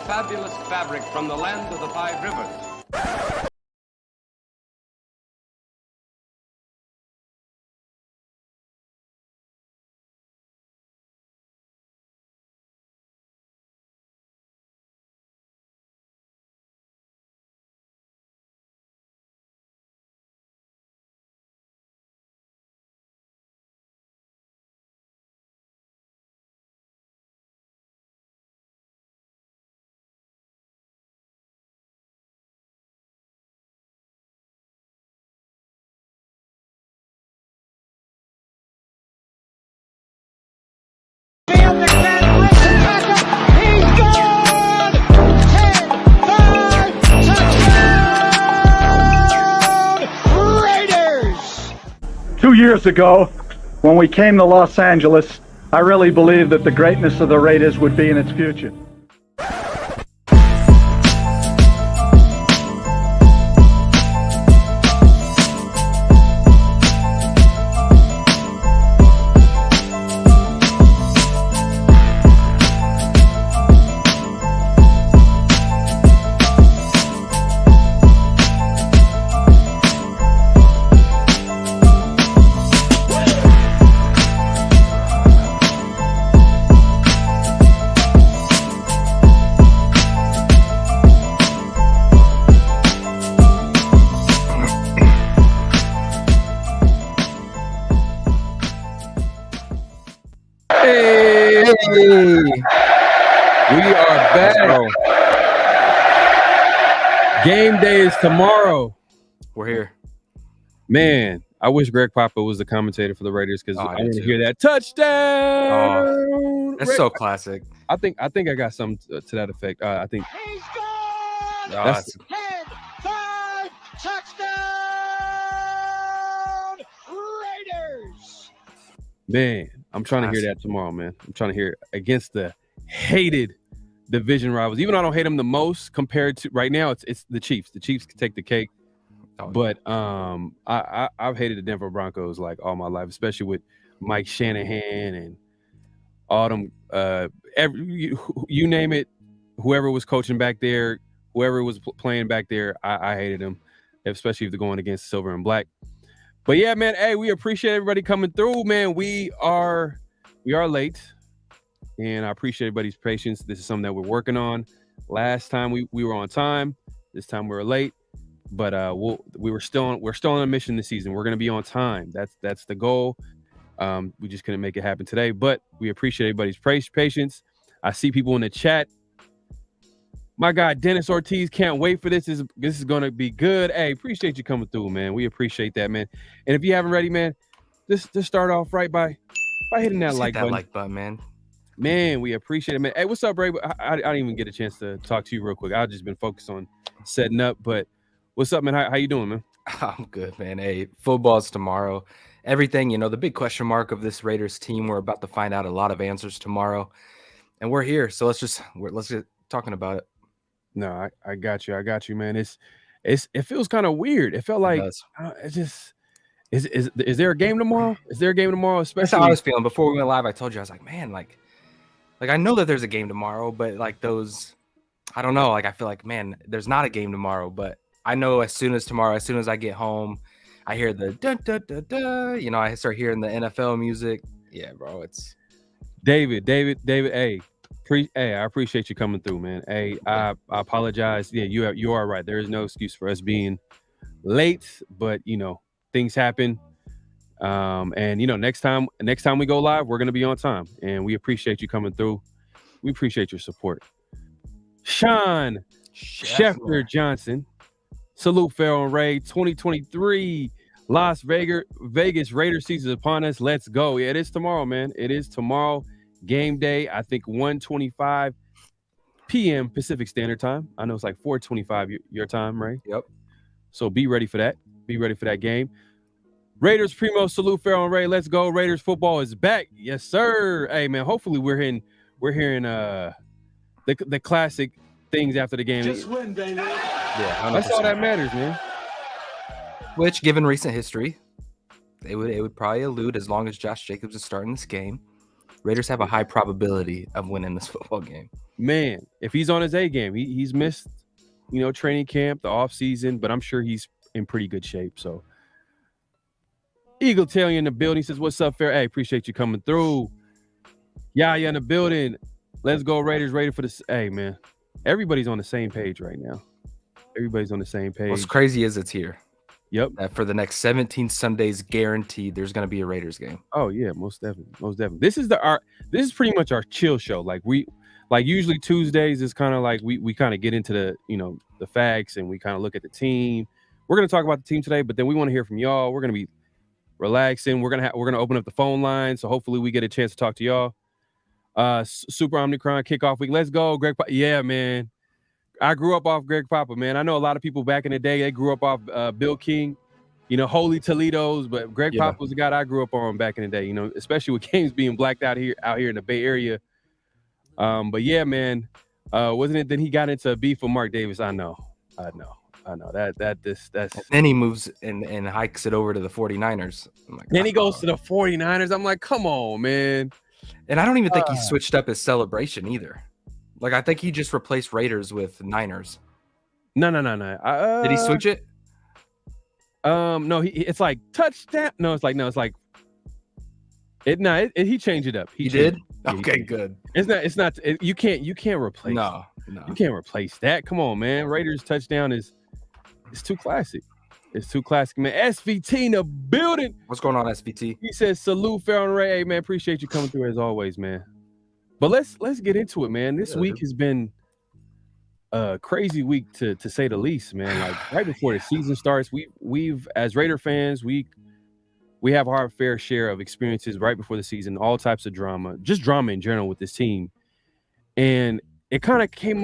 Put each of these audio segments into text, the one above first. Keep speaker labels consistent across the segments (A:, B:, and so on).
A: fabulous fabric from the land of the five rivers.
B: He's gone! 10-5 touchdown! Raiders!
C: 2 years ago, when we came to Los Angeles, I really believed that the greatness of the Raiders would be in its future.
D: Hey, we are back. Game day is tomorrow.
E: We're here.
D: Man, I wish Greg Papa was the commentator for the Raiders because I want to hear that touchdown.
E: Oh, that's so classic.
D: I think I got something to that effect. I think
B: He's gone!
D: that's
B: 10-5 touchdown! Raiders!
D: man. I'm trying to hear that tomorrow, man. I'm trying to hear it against the hated division rivals. Even though I don't hate them the most compared to right now, it's the Chiefs. The Chiefs can take the cake. But I've hated the Denver Broncos like all my life, especially with Mike Shanahan and all them. You name it, whoever was coaching back there, whoever was playing back there, I hated them, especially if they're going against silver and black. But yeah, man, hey, we appreciate everybody coming through, man. We are late, and I appreciate everybody's patience. This is something that we're working on. Last time we were on time. This time we were late, but we're still on a mission this season. We're gonna be on time. That's the goal. We just couldn't make it happen today, but we appreciate everybody's patience. I see people in the chat. My guy Dennis Ortiz can't wait for this. This is gonna be good. Hey, appreciate you coming through, man. We appreciate that, man. And if you haven't already, man, just start off right by hitting that like button,
E: man.
D: Man, we appreciate it, man. Hey, what's up, Ray? I didn't even get a chance to talk to you real quick. I've just been focused on setting up. But what's up, man? How you doing, man?
E: I'm good, man. Hey, football's tomorrow. Everything, the big question mark of this Raiders team. We're about to find out a lot of answers tomorrow, and we're here. So let's get talking about it.
D: No, I got you, man. It feels kind of weird. It felt like it's just is there a game tomorrow? Is there a game tomorrow? Especially
E: that's how I was feeling before we went live. I told you I was like, man, like I know that there's a game tomorrow, but like those, I don't know. Like I feel like, man, there's not a game tomorrow, but I know as soon as I get home, I hear the dun, dun, dun, dun, I start hearing the NFL music. Yeah, bro, it's
D: David. Hey. I appreciate you coming through, man. Hey, I apologize. Yeah, you are right. There is no excuse for us being late, but things happen. And next time we go live, we're gonna be on time, and we appreciate you coming through. We appreciate your support. Sean Schefter Johnson, salute Pharaoh and Ray. 2023 Las Vegas Raiders season is upon us. Let's go. Yeah, it is tomorrow, man. It is tomorrow. Game day, I think 1:25 p.m. Pacific Standard Time. I know it's like 4:25 your time, right?
E: Yep.
D: So be ready for that. Be ready for that game. Raiders Primo, salute Pharaoh and Ray. Let's go. Raiders football is back. Yes, sir. Hey, man. Hopefully we're hearing the classic things after the game.
C: Just win, baby.
E: Yeah, 100%.
D: That's all that matters, man.
E: Which, given recent history, it would probably elude as long as Josh Jacobs is starting this game. Raiders have a high probability of winning this football game.
D: man, if he's on his A game, he's missed, training camp, the off season, but I'm sure he's in pretty good shape. So Eagle Tail in the building says, "What's up, Fair? Hey, appreciate you coming through." Yeah, in the building. Let's go Raiders. Ready for this. Hey, man, everybody's on the same page right now. Everybody's on the same page.
E: What's crazy is it's here.
D: Yep.
E: For the next 17 Sundays, guaranteed, there's going to be a Raiders game.
D: Oh yeah, most definitely, most definitely. This is pretty much our chill show. Like usually Tuesdays is kind of like we kind of get into the the facts and we kind of look at the team. We're gonna talk about the team today, but then we want to hear from y'all. We're gonna be relaxing. We're gonna open up the phone line, so hopefully we get a chance to talk to y'all. Super Omnicron kickoff week. Let's go, Greg. Yeah, man. I grew up off Greg Papa, man. I know a lot of people back in the day, they grew up off Bill King, Holy Toledo's, but Greg Papa was the guy I grew up on back in the day, especially with games being blacked out here in the Bay Area. But yeah, man, wasn't it then he got into beef with Mark Davis? I know. That's
E: and then he moves and hikes it over to the 49ers.
D: Then he goes to the 49ers. I'm like, come on, man.
E: And I don't even think he switched up his celebration either. Like, I think he just replaced Raiders with Niners.
D: No.
E: Did he switch it?
D: No. It's like touchdown. No, it's like he changed it up.
E: He did.
D: Yeah,
E: okay, good.
D: It's not. You can't replace.
E: No.
D: You can't replace that. Come on, man. Raiders touchdown it's too classic. It's too classic, man. SVT in the building.
E: What's going on, SVT?
D: He says, "Salute, Pharaoh and Ray." Hey, man, appreciate you coming through as always, man. But let's get into it, man. This week has been a crazy week to say the least, man. Like right before the season starts, we've as Raider fans, we have our fair share of experiences right before the season, all types of drama, just drama in general with this team. And it kind of came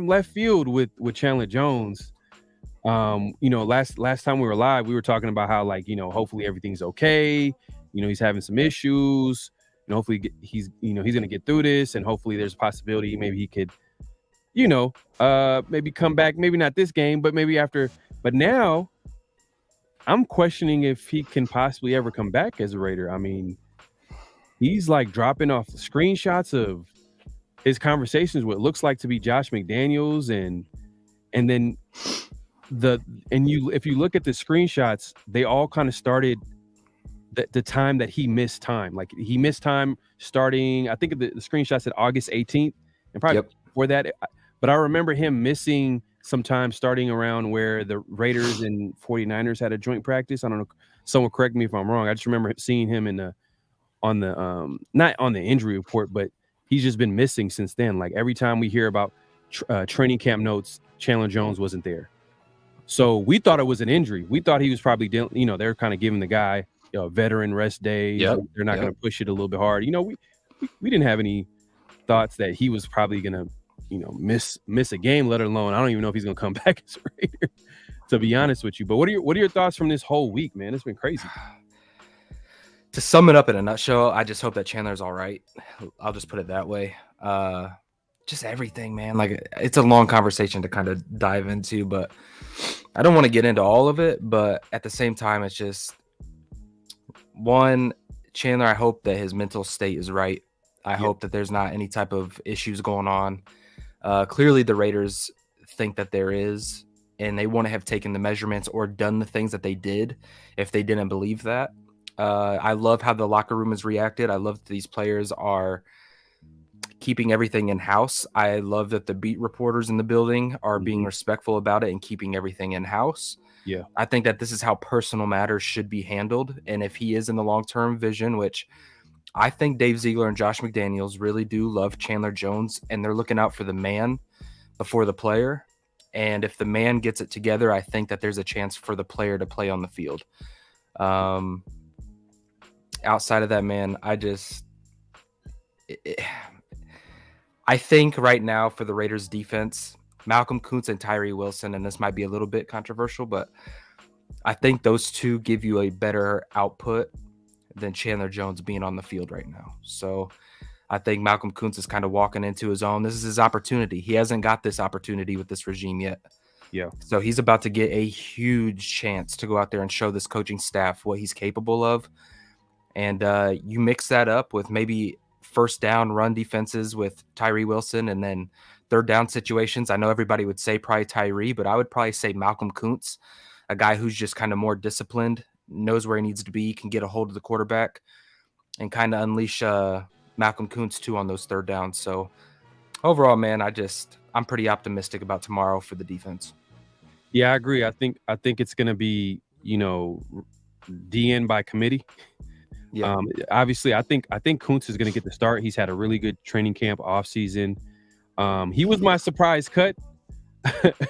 D: left field with Chandler Jones. Last time we were live, we were talking about how hopefully everything's okay. He's having some issues. Hopefully he's gonna get through this, and hopefully there's a possibility maybe he could, maybe come back. Maybe not this game, but maybe after. But now, I'm questioning if he can possibly ever come back as a Raider. I mean, he's like dropping off screenshots of his conversations with what looks like to be Josh McDaniels, and then if you look at the screenshots, they all kind of started the time that he missed time. Like he missed time starting, I think the screenshot said August 18th, and probably before that. But I remember him missing some time starting around where the Raiders and 49ers had a joint practice. I don't know. Someone correct me if I'm wrong. I just remember seeing him on the not on the injury report, but he's just been missing since then. Like every time we hear about training camp notes, Chandler Jones wasn't there. So we thought it was an injury. We thought he was probably dealing, they're kind of giving the guy veteran rest days. They're not going to push it a little bit hard. We didn't have any thoughts that he was probably going to, miss a game, let alone I don't even know if he's going to come back as a Raider, to be honest with you. But what are your thoughts from this whole week, man? It's been crazy.
E: To sum it up in a nutshell, I just hope that Chandler's all right. I'll just put it that way. Just everything, man. Like it's a long conversation to kind of dive into, but I don't want to get into all of it. But at the same time, it's just one, Chandler, I hope that his mental state is right. I hope that there's not any type of issues going on. Clearly, the Raiders think that there is, and they want to have taken the measurements or done the things that they did if they didn't believe that. I love how the locker room has reacted. I love that these players are keeping everything in house. I love that the beat reporters in the building are being respectful about it and keeping everything in house.
D: Yeah,
E: I think that this is how personal matters should be handled. And if he is in the long-term vision, which I think Dave Ziegler and Josh McDaniels really do love Chandler Jones, and they're looking out for the man before the player. And if the man gets it together, I think that there's a chance for the player to play on the field. Outside of that, man, I think right now for the Raiders defense, Malcolm Kuntz and Tyree Wilson, and this might be a little bit controversial, but I think those two give you a better output than Chandler Jones being on the field right now. So I think Malcolm Kuntz is kind of walking into his own. This is his opportunity. He hasn't got this opportunity with this regime yet.
D: Yeah.
E: So he's about to get a huge chance to go out there and show this coaching staff what he's capable of. And you mix that up with maybe first down run defenses with Tyree Wilson, and then third down situations, I know everybody would say probably Tyree, but I would probably say Malcolm Kuntz, a guy who's just kind of more disciplined, knows where he needs to be, can get a hold of the quarterback, and kind of unleash Malcolm Kuntz too on those third downs. So overall, man, I'm pretty optimistic about tomorrow for the defense.
D: Yeah, I agree. I think it's going to be, DN by committee.
E: Yeah.
D: Obviously, I think Kuntz is going to get the start. He's had a really good training camp off season. He was my surprise cut.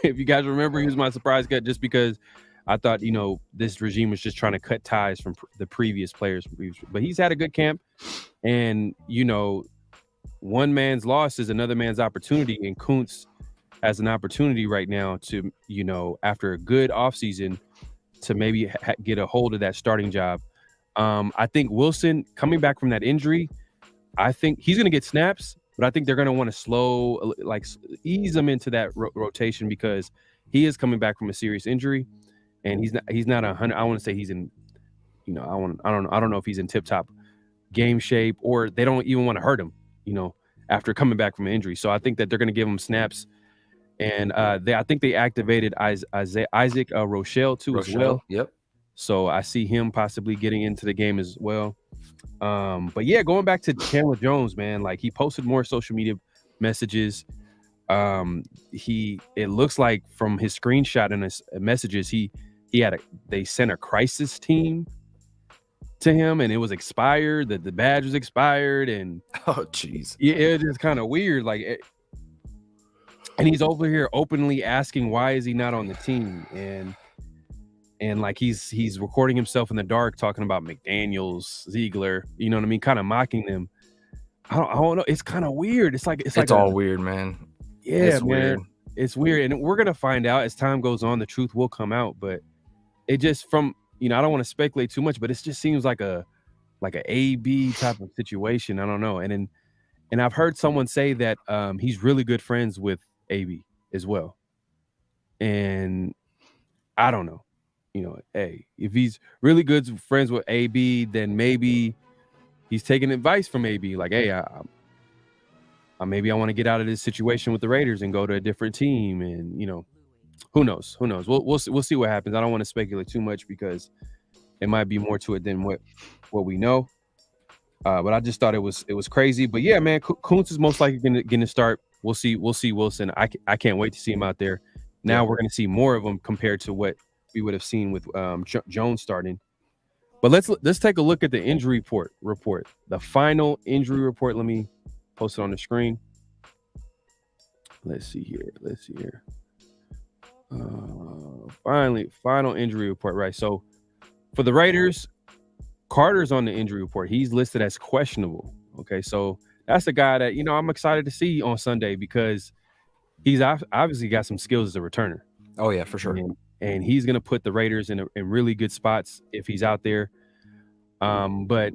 D: If you guys remember, he was my surprise cut just because I thought, this regime was just trying to cut ties from the previous players. But he's had a good camp, and one man's loss is another man's opportunity, and Kuntz has an opportunity right now to, after a good offseason, to maybe get a hold of that starting job. I think Wilson, coming back from that injury, I think he's going to get snaps, but I think they're going to want to ease him into that rotation because he is coming back from a serious injury, and he's not 100. I want to say he's in, I don't know if he's in tip top game shape, or they don't even want to hurt him, after coming back from an injury. So I think that they're going to give him snaps, and I think they activated Isaac Rochelle too as well.
E: Yep.
D: So I see him possibly getting into the game as well. But yeah, going back to Chandler Jones, man, like he posted more social media messages. It looks like from his screenshot and his messages, they sent a crisis team to him, and it was expired. The badge was expired, and
E: oh jeez,
D: yeah, it was just kind of weird. And he's over here openly asking why is he not on the team, and like he's recording himself in the dark talking about McDaniels, Ziegler, you know what I mean, kind of mocking them. I don't know. It's kind of weird. It's all
E: weird, man.
D: Yeah,
E: it's
D: man.
E: Weird.
D: It's weird, and we're gonna find out as time goes on. The truth will come out, but it just I don't want to speculate too much, but it just seems like a A-B type of situation. I don't know. And I've heard someone say that he's really good friends with AB as well, and I don't know. Hey, if he's really good friends with AB, then maybe he's taking advice from AB. Like, hey, maybe I want to get out of this situation with the Raiders and go to a different team. And who knows? We'll see what happens. I don't want to speculate too much because it might be more to it than what we know. But I just thought it was crazy. But yeah, man, Kuntz is most likely going to start. We'll see Wilson. I can't wait to see him out there. Now we're going to see more of him compared to what we would have seen with Jones starting. But let's take a look at the injury report. The final injury report. Let me post it on the screen. Let's see here. Final injury report. Right. So for the Raiders, Carter's on the injury report. He's listed as questionable. Okay, so that's the guy that I'm excited to see on Sunday because he's obviously got some skills as a returner.
E: Oh yeah, for sure.
D: And he's gonna put the Raiders in really good spots if he's out there. But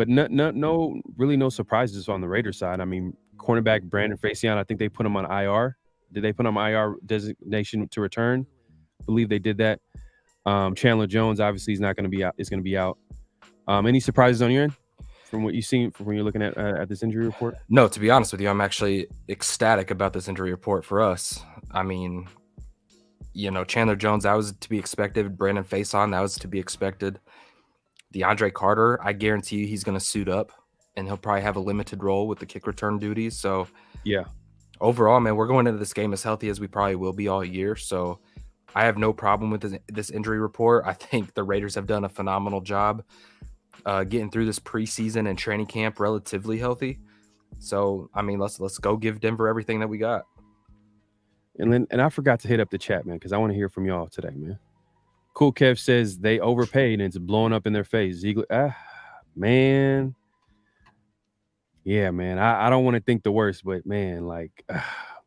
D: no surprises on the Raiders side. I mean, cornerback Brandon Facyson, I think they put him on IR. Did they put him on IR designation to return? I believe they did that. Chandler Jones obviously is not going to be out. Is going to be out. Any surprises on your end from what you've seen from when you're looking at this injury report?
E: No, to be honest with you, I'm actually ecstatic about this injury report for us. I mean, Chandler Jones, that was to be expected. Brandon Facyson, that was to be expected. DeAndre Carter, I guarantee you he's going to suit up, and he'll probably have a limited role with the kick return duties. So,
D: yeah.
E: Overall, man, we're going into this game as healthy as we probably will be all year. So I have no problem with this injury report. I think the Raiders have done a phenomenal job getting through this preseason and training camp relatively healthy. So, I mean, let's go give Denver everything that we got.
D: And I forgot to hit up the chat, man, because I want to hear from y'all today, man. Cool Kev says they overpaid and it's blowing up in their face. Ziegler, man. Yeah, man. I don't want to think the worst, but man,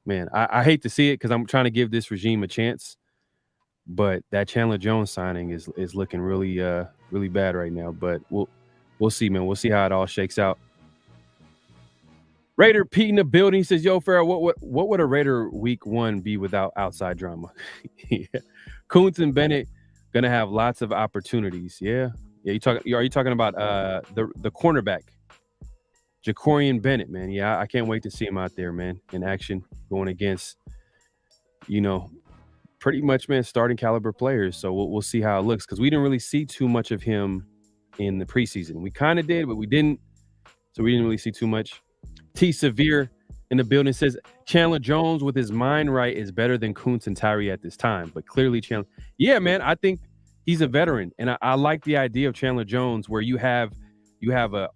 D: man, I hate to see it because I'm trying to give this regime a chance. But that Chandler Jones signing is looking really really bad right now. But we'll see, man. We'll see how it all shakes out. Raider Pete in the building says, "Yo, Pharaoh, what would a Raider week 1 be without outside drama?" Yeah. Kuntz and Bennett gonna have lots of opportunities. Yeah. Are you talking about the cornerback? Jacorian Bennett, man. Yeah, I can't wait to see him out there, man, in action, going against, pretty much, man, starting caliber players. So we'll see how it looks, because we didn't really see too much of him in the preseason. We kind of did, but we didn't. So we didn't really see too much. T. Severe in the building says Chandler Jones with his mind right is better than Kuntz and Tyree at this time. But clearly Chandler, yeah, man, I think he's a veteran, and I like the idea of Chandler Jones, where you have a,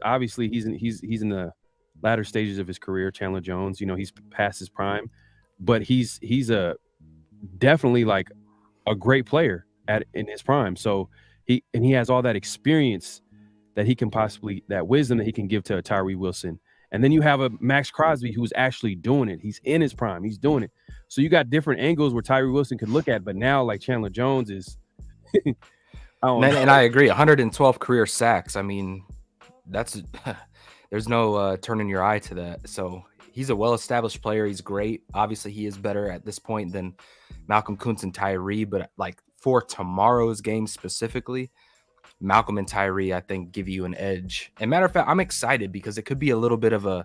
D: obviously he's in the latter stages of his career. Chandler Jones, he's past his prime, but he's a definitely like a great player in his prime. So he has all that experience that he can possibly, that wisdom that he can give to a Tyree Wilson. And then you have a Max Crosby who's actually doing it. He's in his prime. He's doing it. So you got different angles where Tyree Wilson could look at, but now like Chandler Jones is
E: and I agree. 112 career sacks. I mean, that's there's no turning your eye to that. So he's a well-established player. He's great. Obviously, he is better at this point than Malcolm Kuntz and Tyree. But like for tomorrow's game specifically, Malcolm and Tyree, I think, give you an edge. And matter of fact, I'm excited because it could be a little bit of a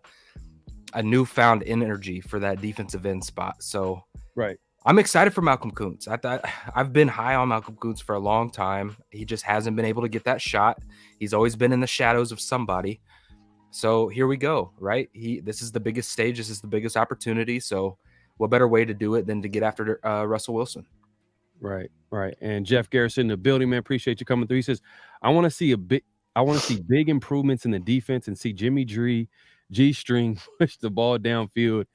E: newfound energy for that defensive end spot. So
D: right.
E: I'm excited for Malcolm Kuntz. I've been high on Malcolm Kuntz for a long time. He just hasn't been able to get that shot. He's always been in the shadows of somebody. So here we go, right? This is the biggest stage. This is the biggest opportunity. So what better way to do it than to get after Russell Wilson?
D: Right. And Jeff Garrison in the building, man. Appreciate you coming through. He says, I want to see big improvements in the defense and see Jimmy G-string push the ball downfield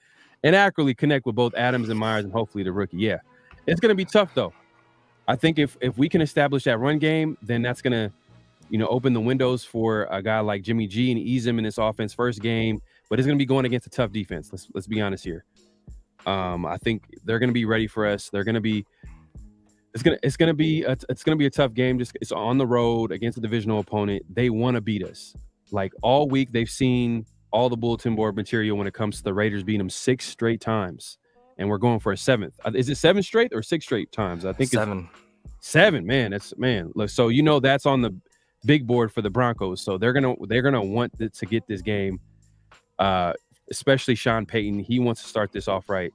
D: and accurately connect with both Adams and Myers and hopefully the rookie. Yeah. It's going to be tough though. I think if we can establish that run game, then that's going to, open the windows for a guy like Jimmy G and ease him in this offense first game, but it's going to be going against a tough defense. Let's be honest here. I think they're going to be ready for us. They're going to be, it's gonna be a tough game. It's on the road against a divisional opponent. They want to beat us. Like all week, they've seen all the bulletin board material when it comes to the Raiders beating them 6 straight times, and we're going for a 7th. Is it 7 straight or 6 straight times? I think
E: 7.
D: It's 7. Man, look. So that's on the big board for the Broncos. So they're gonna want to get this game. Especially Sean Payton. He wants to start this off right.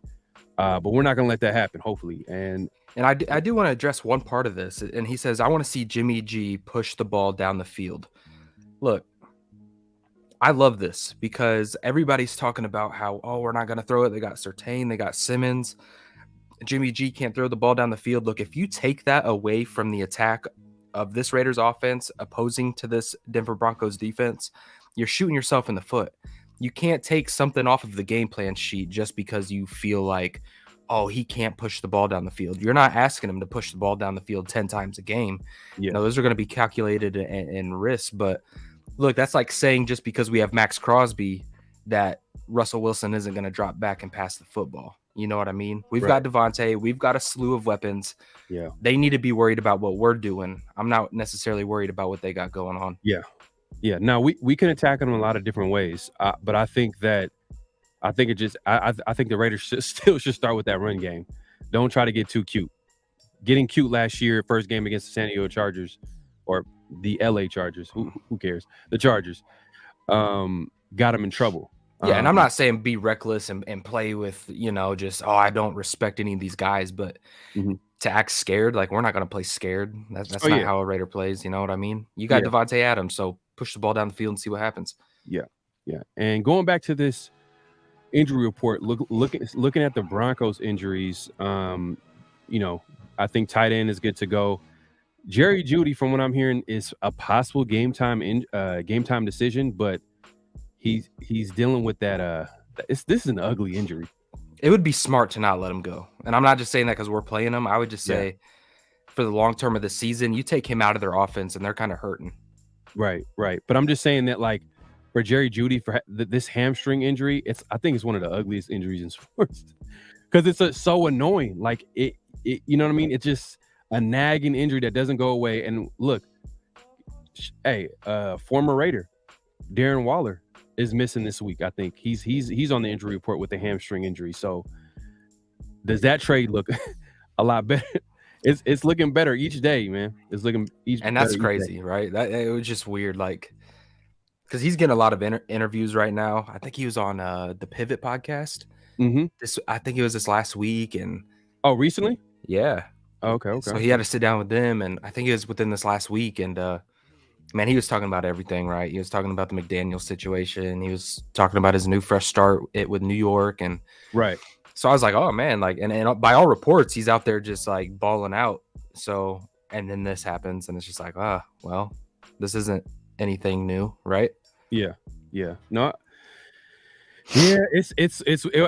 D: But we're not gonna let that happen. Hopefully, And
E: I do want to address one part of this. And he says, I want to see Jimmy G push the ball down the field. Look, I love this because everybody's talking about how, we're not going to throw it. They got Surtain, they got Simmons. Jimmy G can't throw the ball down the field. Look, if you take that away from the attack of this Raiders offense opposing to this Denver Broncos defense, you're shooting yourself in the foot. You can't take something off of the game plan sheet just because you feel like, he can't push the ball down the field. You're not asking him to push the ball down the field 10 times a game.
D: Yeah.
E: Those are going to be calculated and risk. But look, that's like saying just because we have Max Crosby that Russell Wilson isn't going to drop back and pass the football. You know what I mean? We've got Devontae. We've got a slew of weapons.
D: Yeah.
E: They need to be worried about what we're doing. I'm not necessarily worried about what they got going on.
D: Yeah. Now, we can attack them in a lot of different ways. But I think the Raiders should start with that run game. Don't try to get too cute. Getting cute last year, first game against the San Diego Chargers or the LA Chargers. Who cares? The Chargers got them in trouble.
E: Yeah, and I'm not saying be reckless and play with, just, I don't respect any of these guys, but to act scared, like we're not going to play scared. That's not how a Raider plays. You know what I mean? You got Devontae Adams, so push the ball down the field and see what happens.
D: Yeah. And going back to this injury report, looking at the Broncos injuries, I think tight end is good to go. Jerry Jeudy, from what I'm hearing, is a possible game time decision, but he's dealing with that. This is an ugly injury.
E: It would be smart to not let him go, and I'm not just saying that because we're playing him. I would just say, for the long term of the season, you take him out of their offense, and they're kind of hurting. Right.
D: But I'm just saying that, like, for Jerry Jeudy, for this hamstring injury, I think it's one of the ugliest injuries in sports because it's so annoying. Like it, you know what I mean? It's just a nagging injury that doesn't go away. And look, former Raider Darren Waller is missing this week. I think he's on the injury report with a hamstring injury. So does that trade look a lot better? It's looking better each day, man. It's looking
E: and that's crazy, right? It was just weird. Like, because he's getting a lot of interviews right now. I think he was on the Pivot podcast.
D: Mm-hmm.
E: I think it was this last week, and
D: Recently?
E: yeah.
D: Okay.
E: So he had to sit down with them, and I think it was within this last week. And man, he was talking about everything, right? He was talking about the McDaniel situation. He was talking about his new fresh start with New York, and
D: right.
E: So I was like, oh man, like, and by all reports, he's out there just like balling out. So, and then this happens, and it's just like, well, this isn't anything new, right?
D: Yeah. No. Yeah,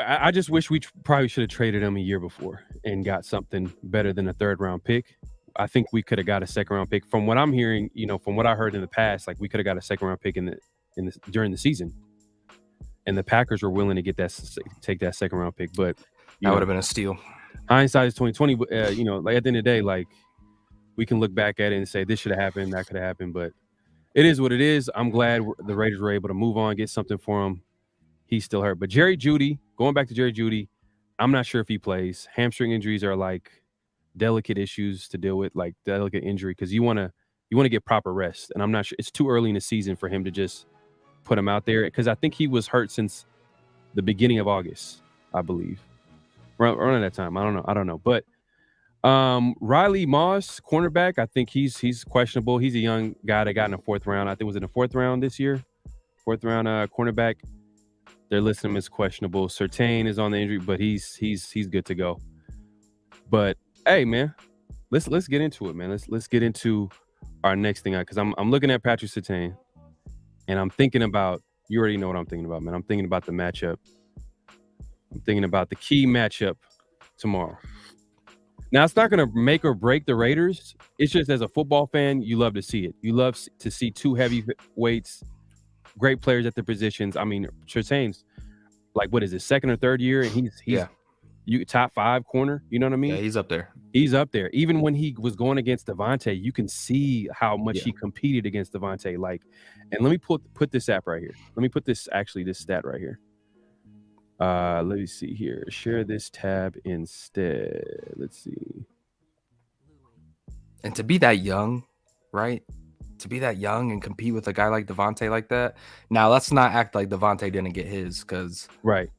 D: I just wish we probably should have traded him a year before and got something better than a 3rd round pick. I think we could have got a 2nd round pick. From what I'm hearing, from what I heard in the past, like we could have got a 2nd round pick during the season, and the Packers were willing to take that 2nd round pick. But
E: that would have been a steal.
D: Hindsight is 2020. Like at the end of the day, like we can look back at it and say this should have happened, that could have happened, but it is what it is. I'm glad the Raiders were able to move on, get something for him. He's still hurt. But Jerry Jeudy, going back to Jerry Jeudy, I'm not sure if he plays. Hamstring injuries are like delicate issues to deal with, like delicate injury, because you want to get proper rest. And I'm not sure, it's too early in the season for him to just put him out there, because I think he was hurt since the beginning of August, I believe. Around that time. I don't know. But Riley Moss, cornerback, I think he's questionable. He's a young guy that got in the 4th round. I think it was in the 4th round this year. 4th round cornerback. They're listing him as questionable. Surtain is on the injury, but he's good to go. But hey, man, let's get into it, man. Let's get into our next thing, because I'm looking at Patrick Surtain, and I'm thinking about, you already know what I'm thinking about, man. I'm thinking about the matchup. I'm thinking about the key matchup tomorrow. Now, it's not going to make or break the Raiders. It's just, as a football fan, you love to see it. You love to see 2 heavyweights, great players at their positions. I mean, Surtain's like, what is his 2nd or 3rd year, and he's you top 5 corner. You know what I mean?
E: Yeah, he's up there.
D: He's up there. Even when he was going against Devontae, you can see how much he competed against Devontae. Like, and let me put this app right here. Let me put this stat right here. Let me see here. Share this tab instead. Let's see.
E: And to be that young, right? To be that young and compete with a guy like Devontae like that. Now, let's not act like Devontae didn't get his, because
D: right.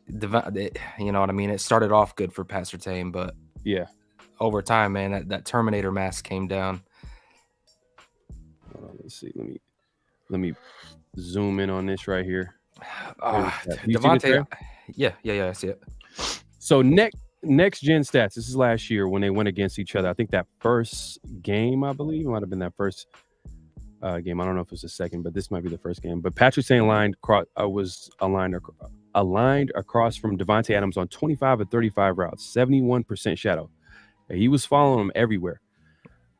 E: You know what I mean? It started off good for Pat Surtain, but over time, man, that Terminator mask came down.
D: Let's see. Let me zoom in on this right here.
E: Devontae, yeah, I see it.
D: So next gen stats. This is last year when they went against each other. I think that first game, I believe, it might have been that first game. I don't know if it was the second, but this might be the first game. But Patrick Surtain was aligned across from Devontae Adams on 25 of 35 routes, 71% shadow. He was following him everywhere.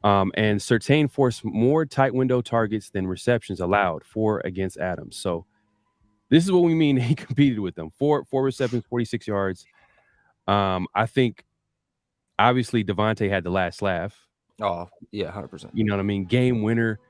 D: And Surtain forced more tight window targets than receptions allowed, 4 against Adams. So this is what we mean. He competed with them. 4 receptions, 46 yards. I think obviously Devontae had the last laugh.
E: Oh, yeah, 100%.
D: You know what I mean? Game winner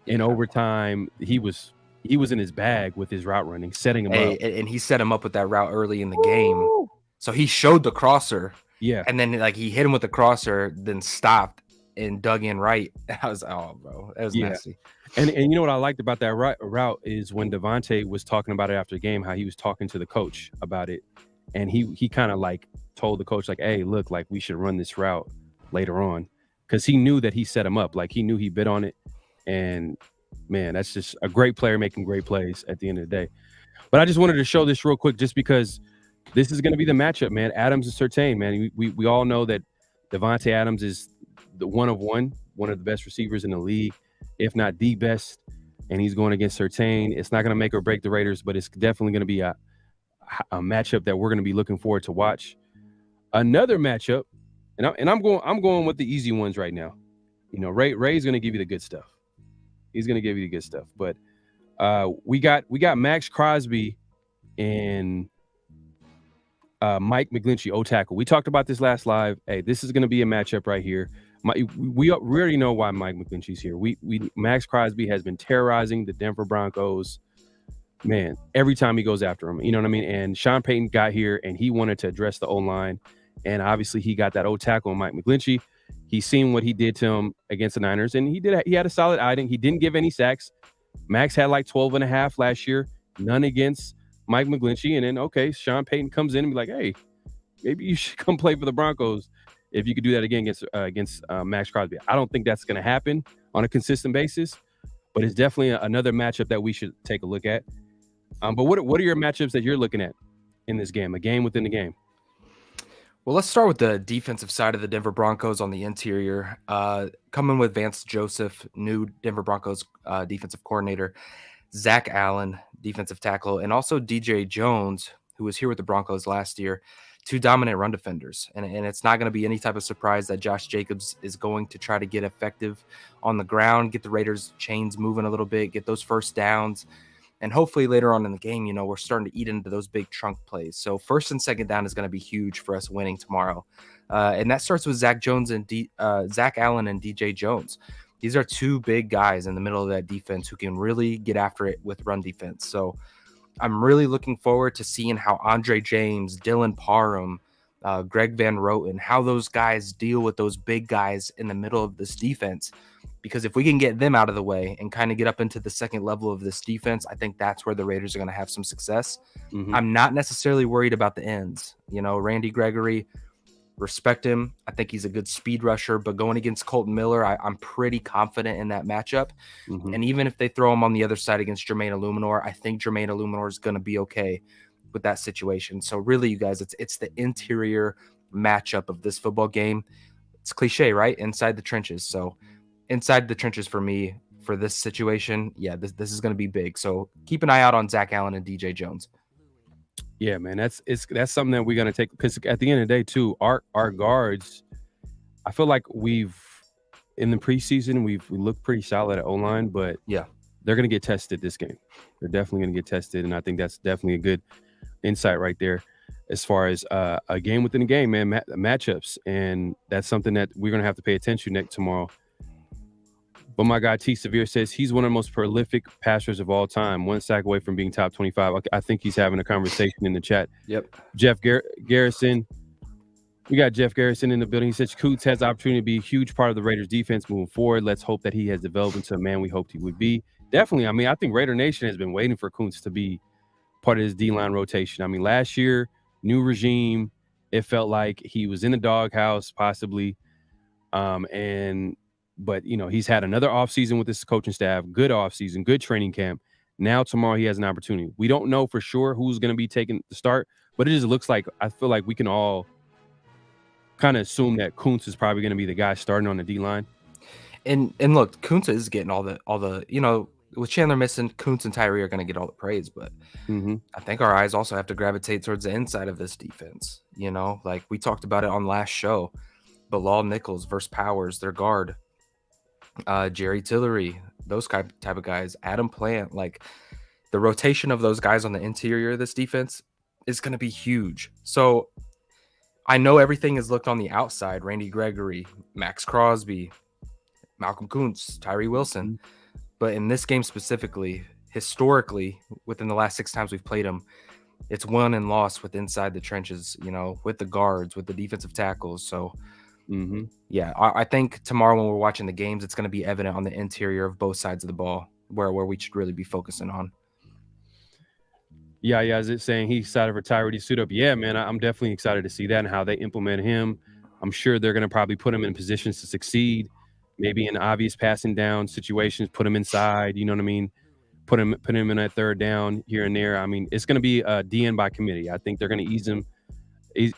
D: in overtime. He was in his bag with his route running, setting him up.
E: And he set him up with that route early in the game. So he showed the crosser. Yeah. And then like he hit him with the crosser, then stopped and dug in right. I was, bro, that was nasty.
D: And you know what I liked about that route is when Devontae was talking about it after the game, how he was talking to the coach about it. And he kind of like told the coach, like, hey, look, like we should run this route later on. Because he knew that he set him up. Like he knew he bid on it. And man, that's just a great player making great plays at the end of the day. But I just wanted to show this real quick, just because this is going to be the matchup, man. Adams and Surtain, man. We all know that Devontae Adams is the one of the best receivers in the league, if not the best. And he's going against Surtain. It's not going to make or break the Raiders, but it's definitely going to be a matchup that we're going to be looking forward to watch. Another matchup, and I'm going with the easy ones right now. You know, Ray's going to give you the good stuff. He's going to give you the good stuff. But we got Max Crosby and Mike McGlinchey, O-tackle. We talked about this last live. Hey, this is going to be a matchup right here. We already know why Mike McGlinchey's here. Max Crosby has been terrorizing the Denver Broncos, man, every time he goes after him. You know what I mean? And Sean Payton got here, and he wanted to address the O-line. And obviously, he got that O-tackle on Mike McGlinchey. He's seen what he did to him against the Niners, and he had a solid outing. He didn't give any sacks. Max had like 12.5 last year, none against Mike McGlinchey. And then, okay, Sean Payton comes in and be like, hey, maybe you should come play for the Broncos if you could do that again against Max Crosby. I don't think that's going to happen on a consistent basis, but it's definitely another matchup that we should take a look at. But what are your matchups that you're looking at in this game, a game within the game?
E: Well, let's start with the defensive side of the Denver Broncos on the interior. Coming with Vance Joseph, new Denver Broncos defensive coordinator, Zach Allen, defensive tackle, and also DJ Jones, who was here with the Broncos last year, two dominant run defenders. And it's not going to be any type of surprise that Josh Jacobs is going to try to get effective on the ground, get the Raiders' chains moving a little bit, get those first downs. And hopefully later on in the game, we're starting to eat into those big trunk plays. So first and second down is going to be huge for us winning tomorrow. And that starts with Zach Allen and DJ Jones. These are two big guys in the middle of that defense who can really get after it with run defense. So I'm really looking forward to seeing how Andre James, Dylan Parham, Greg Van Roten, how those guys deal with those big guys in the middle of this defense. Because if we can get them out of the way and kind of get up into the second level of this defense, I think that's where the Raiders are going to have some success. Mm-hmm. I'm not necessarily worried about the ends. Randy Gregory, respect him. I think he's a good speed rusher, but going against Colton Miller, I'm pretty confident in that matchup. Mm-hmm. And even if they throw him on the other side against Jermaine Illuminor, I think Jermaine Illuminor is going to be okay with that situation. So really, you guys, it's the interior matchup of this football game. It's cliche, right? Inside the trenches. So inside the trenches for me, for this situation, yeah, this is going to be big. So keep an eye out on Zach Allen and DJ Jones.
D: Yeah, man, that's something that we're going to take, because at the end of the day, too, our guards, I feel like in the preseason, we looked pretty solid at O-line, but yeah, they're going to get tested this game. They're definitely going to get tested, and I think that's definitely a good insight right there as far as a game within a game, man, matchups, and that's something that we're going to have to pay attention to tomorrow. But my guy T. Severe says he's one of the most prolific passers of all time, one sack away from being top 25. I think he's having a conversation in the chat.
E: Yep.
D: Jeff Garrison. We got Jeff Garrison in the building. He says Coots has the opportunity to be a huge part of the Raiders defense moving forward. Let's hope that he has developed into a man we hoped he would be. Definitely. I mean, I think Raider Nation has been waiting for Coots to be part of his D-line rotation. I mean, last year, new regime, it felt like he was in the doghouse possibly. But, he's had another offseason with this coaching staff, good offseason, good training camp. Now tomorrow he has an opportunity. We don't know for sure who's going to be taking the start, but it just looks like, I feel like we can all kind of assume that Kuntz is probably going to be the guy starting on the D-line.
E: And look, Kuntz is getting all the with Chandler missing, Kuntz and Tyree are going to get all the praise, but I think our eyes also have to gravitate towards the inside of this defense. Like we talked about it on last show, Bilal Nichols versus Powers, their guard. Jerry Tillery, those type of guys, Adam Plant, like the rotation of those guys on the interior of this defense is going to be huge. So I know everything is looked on the outside, Randy Gregory, Max Crosby, Malcolm Kuntz, Tyree Wilson, but in this game specifically, historically, within the last 6 times we've played them, it's won and lost with inside the trenches, with the guards, with the defensive tackles. So yeah, I think tomorrow when we're watching the games, it's going to be evident on the interior of both sides of the ball where we should really be focusing on.
D: Yeah, is it saying he's excited for Tyree to suit up? Yeah, man, I'm definitely excited to see that and how they implement him. I'm sure they're going to probably put him in positions to succeed, maybe in obvious passing down situations, put him inside, you know what I mean? Put him in a third down here and there. I mean, it's going to be a DN by committee. I think they're going to ease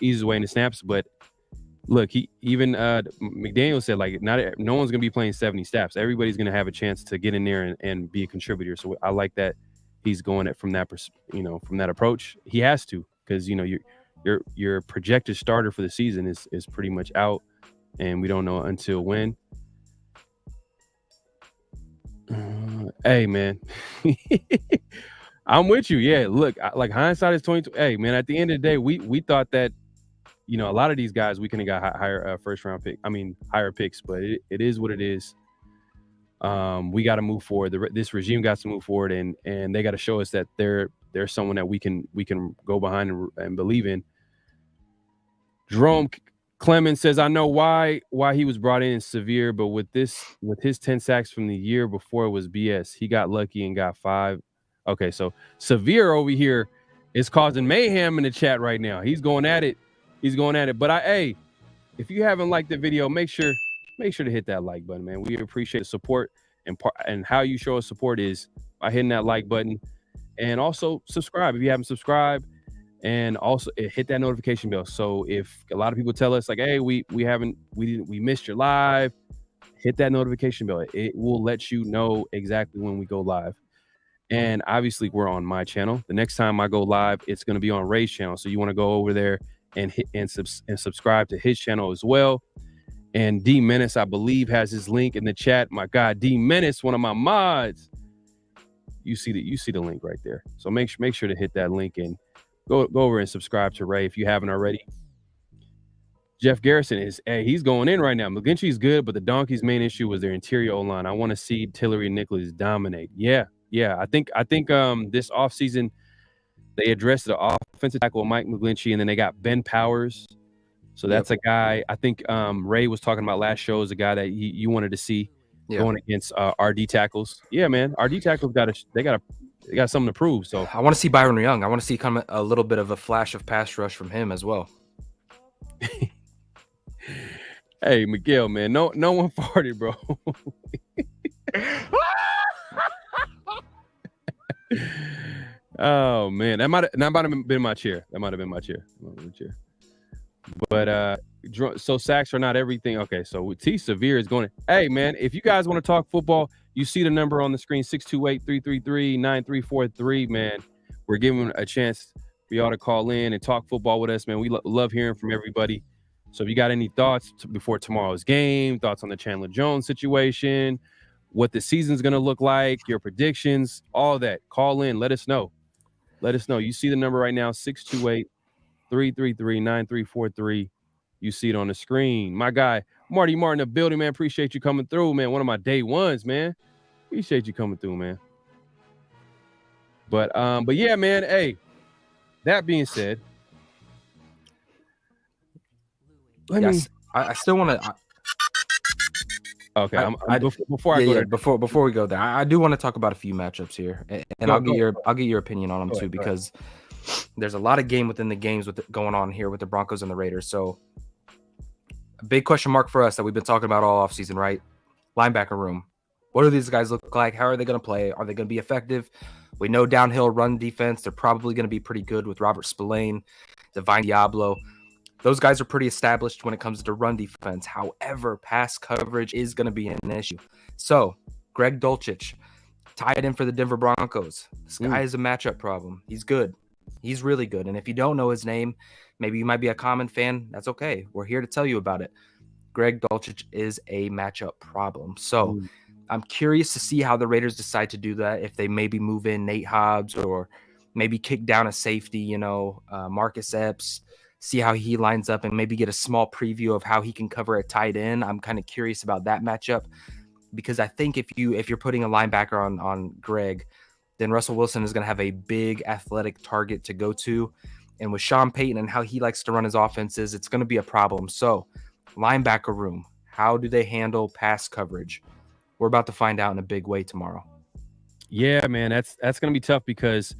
D: his way in the snaps, but look, McDaniel said, like, no one's going to be playing 70 snaps. Everybody's going to have a chance to get in there and be a contributor. So I like that he's going from that, from that approach. He has to, because, your projected starter for the season is pretty much out, and we don't know until when. Hey, man, I'm with you. Yeah, look, like hindsight is 20. Hey, man, at the end of the day, we thought that, a lot of these guys we couldn't have got higher first-round pick. I mean, higher picks, but it is what it is. We got to move forward. This regime got to move forward, and they got to show us that they're someone that we can go behind and believe in. Jerome Clemens says, I know why he was brought in severe, but with his 10 sacks from the year before it was BS. He got lucky and got 5. Okay, so severe over here is causing mayhem in the chat right now. He's going at it. But hey, if you haven't liked the video, make sure to hit that like button, man. We appreciate the support, and how you show us support is by hitting that like button, and also subscribe if you haven't subscribed. And also hit that notification bell. So if a lot of people tell us like, hey, we missed your live, hit that notification bell. It will let you know exactly when we go live. And obviously we're on my channel. The next time I go live, it's going to be on Ray's channel. So you want to go over there and hit and subscribe to his channel as well. And D Menace, I believe, has his link in the chat. My God, D Menace, one of my mods. You see the link right there. So make sure to hit that link and go over and subscribe to Ray if you haven't already. Jeff Garrison he's going in right now. McGlinchey's good, but the Donkeys' main issue was their interior O-line. I want to see Tillery and Nicholas dominate. Yeah. I think this offseason they addressed the offensive tackle Mike McGlinchey, and then they got Ben Powers. So that's a guy I think Ray was talking about last show, is a guy that you wanted to see going against RD tackles. Yeah, man. RD tackles they got something to prove. So
E: I want to see Byron Young. I want to see kind of a little bit of a flash of pass rush from him as well.
D: Hey, Miguel, man, no one farted, bro. Oh man, that might have been my chair. But so sacks are not everything. Okay, so T Severe is going. Hey man, if you guys want to talk football, you see the number on the screen, 628-333-9343. Man, we're giving a chance for y'all to call in and talk football with us, man. We love hearing from everybody. So if you got any thoughts before tomorrow's game, thoughts on the Chandler Jones situation, what the season's going to look like, your predictions, all that, call in. Let us know. You see the number right now, 628-333-9343. You see it on the screen. My guy, Marty Martin, the building, man. Appreciate you coming through, man. One of my day ones, man. Appreciate you coming through, man. But yeah, man. Hey, that being said,
E: I still want to.
D: Okay, before
E: we go there, I do want to talk about a few matchups here, and I'll get your opinion on them too, because there's a lot of game within the games going on here with the Broncos and the Raiders. So a big question mark for us that we've been talking about all offseason, right? Linebacker room. What do these guys look like? How are they going to play? Are they going to be effective? We know downhill run defense, they're probably going to be pretty good with Robert Spillane, Divine Diablo. Those guys are pretty established when it comes to run defense. However, pass coverage is going to be an issue. So, Greg Dulcich, tied in for the Denver Broncos. This guy is a matchup problem. He's good. He's really good. And if you don't know his name, maybe you might be a common fan. That's okay. We're here to tell you about it. Greg Dulcich is a matchup problem. So, I'm curious to see how the Raiders decide to do that. If they maybe move in Nate Hobbs or maybe kick down a safety, Marcus Epps. See how he lines up and maybe get a small preview of how he can cover a tight end. I'm kind of curious about that matchup, because I think if you're putting a linebacker on Greg, then Russell Wilson is going to have a big athletic target to go to. And with Sean Payton and how he likes to run his offenses, it's going to be a problem. So linebacker room, how do they handle pass coverage? We're about to find out in a big way tomorrow.
D: Yeah, man, that's going to be tough, because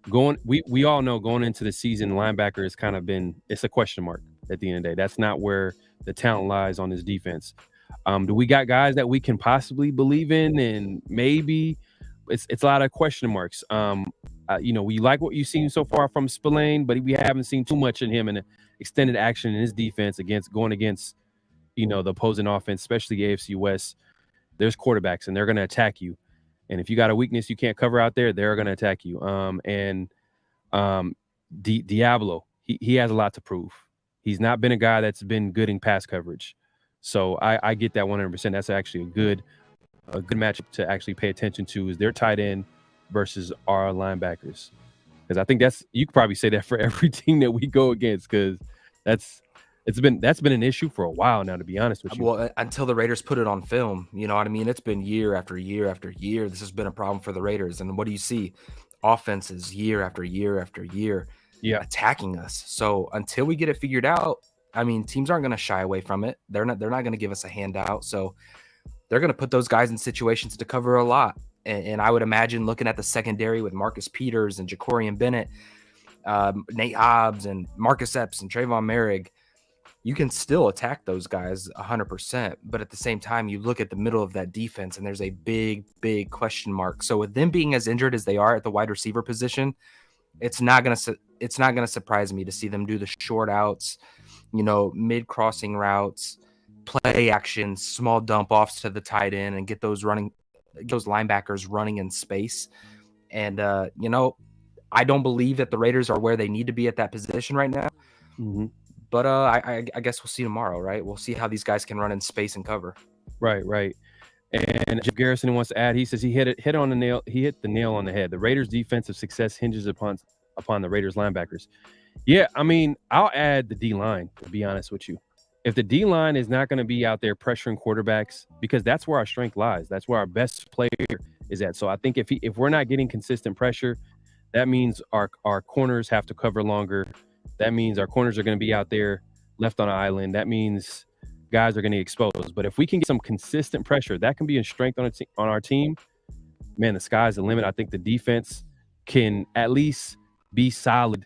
D: we all know going into the season, linebacker has kind of been, it's a question mark at the end of the day. That's not where the talent lies on this defense. Do we got guys that we can possibly believe in? And maybe it's a lot of question marks. We like what you've seen so far from Spillane, but we haven't seen too much in him in extended action in his defense going against the opposing offense, especially AFC West. There's quarterbacks and they're going to attack you. And if you got a weakness you can't cover out there, they're going to attack you. Diablo, he has a lot to prove. He's not been a guy that's been good in pass coverage. So I get that 100%. That's actually a good matchup to actually pay attention to, is their tight end versus our linebackers. Because I think you could probably say that for every team that we go against, because that's been an issue for a while now, to be honest with you.
E: Well, until the Raiders put it on film, you know what I mean? It's been year after year after year. This has been a problem for the Raiders. And what do you see? Offenses year after year after year attacking us. So until we get it figured out, I mean, teams aren't going to shy away from it. They're not going to give us a handout. So they're going to put those guys in situations to cover a lot. And I would imagine looking at the secondary with Marcus Peters and Jacorian Bennett, Nate Hobbs and Marcus Epps and Trayvon Merrick, you can still attack those guys 100%. But at the same time, you look at the middle of that defense and there's a big, big question mark. So with them being as injured as they are at the wide receiver position, it's not going to surprise me to see them do the short outs, mid crossing routes, play action, small dump offs to the tight end, and get those linebackers running in space. And I don't believe that the Raiders are where they need to be at that position right now.
D: Mm-hmm.
E: But I guess we'll see tomorrow, right? We'll see how these guys can run in space and cover.
D: Right. And Jeff Garrison wants to add, he says he hit the nail on the head. The Raiders' defensive success hinges upon the Raiders linebackers. Yeah, I mean, I'll add the D-line, to be honest with you. If the D-line is not going to be out there pressuring quarterbacks, because that's where our strength lies. That's where our best player is at. So I think if we're not getting consistent pressure, that means our corners have to cover longer. That means our corners are going to be out there left on an island. That means guys are going to get exposed. But if we can get some consistent pressure, that can be a strength on our team. Man, the sky's the limit. I think the defense can at least be solid.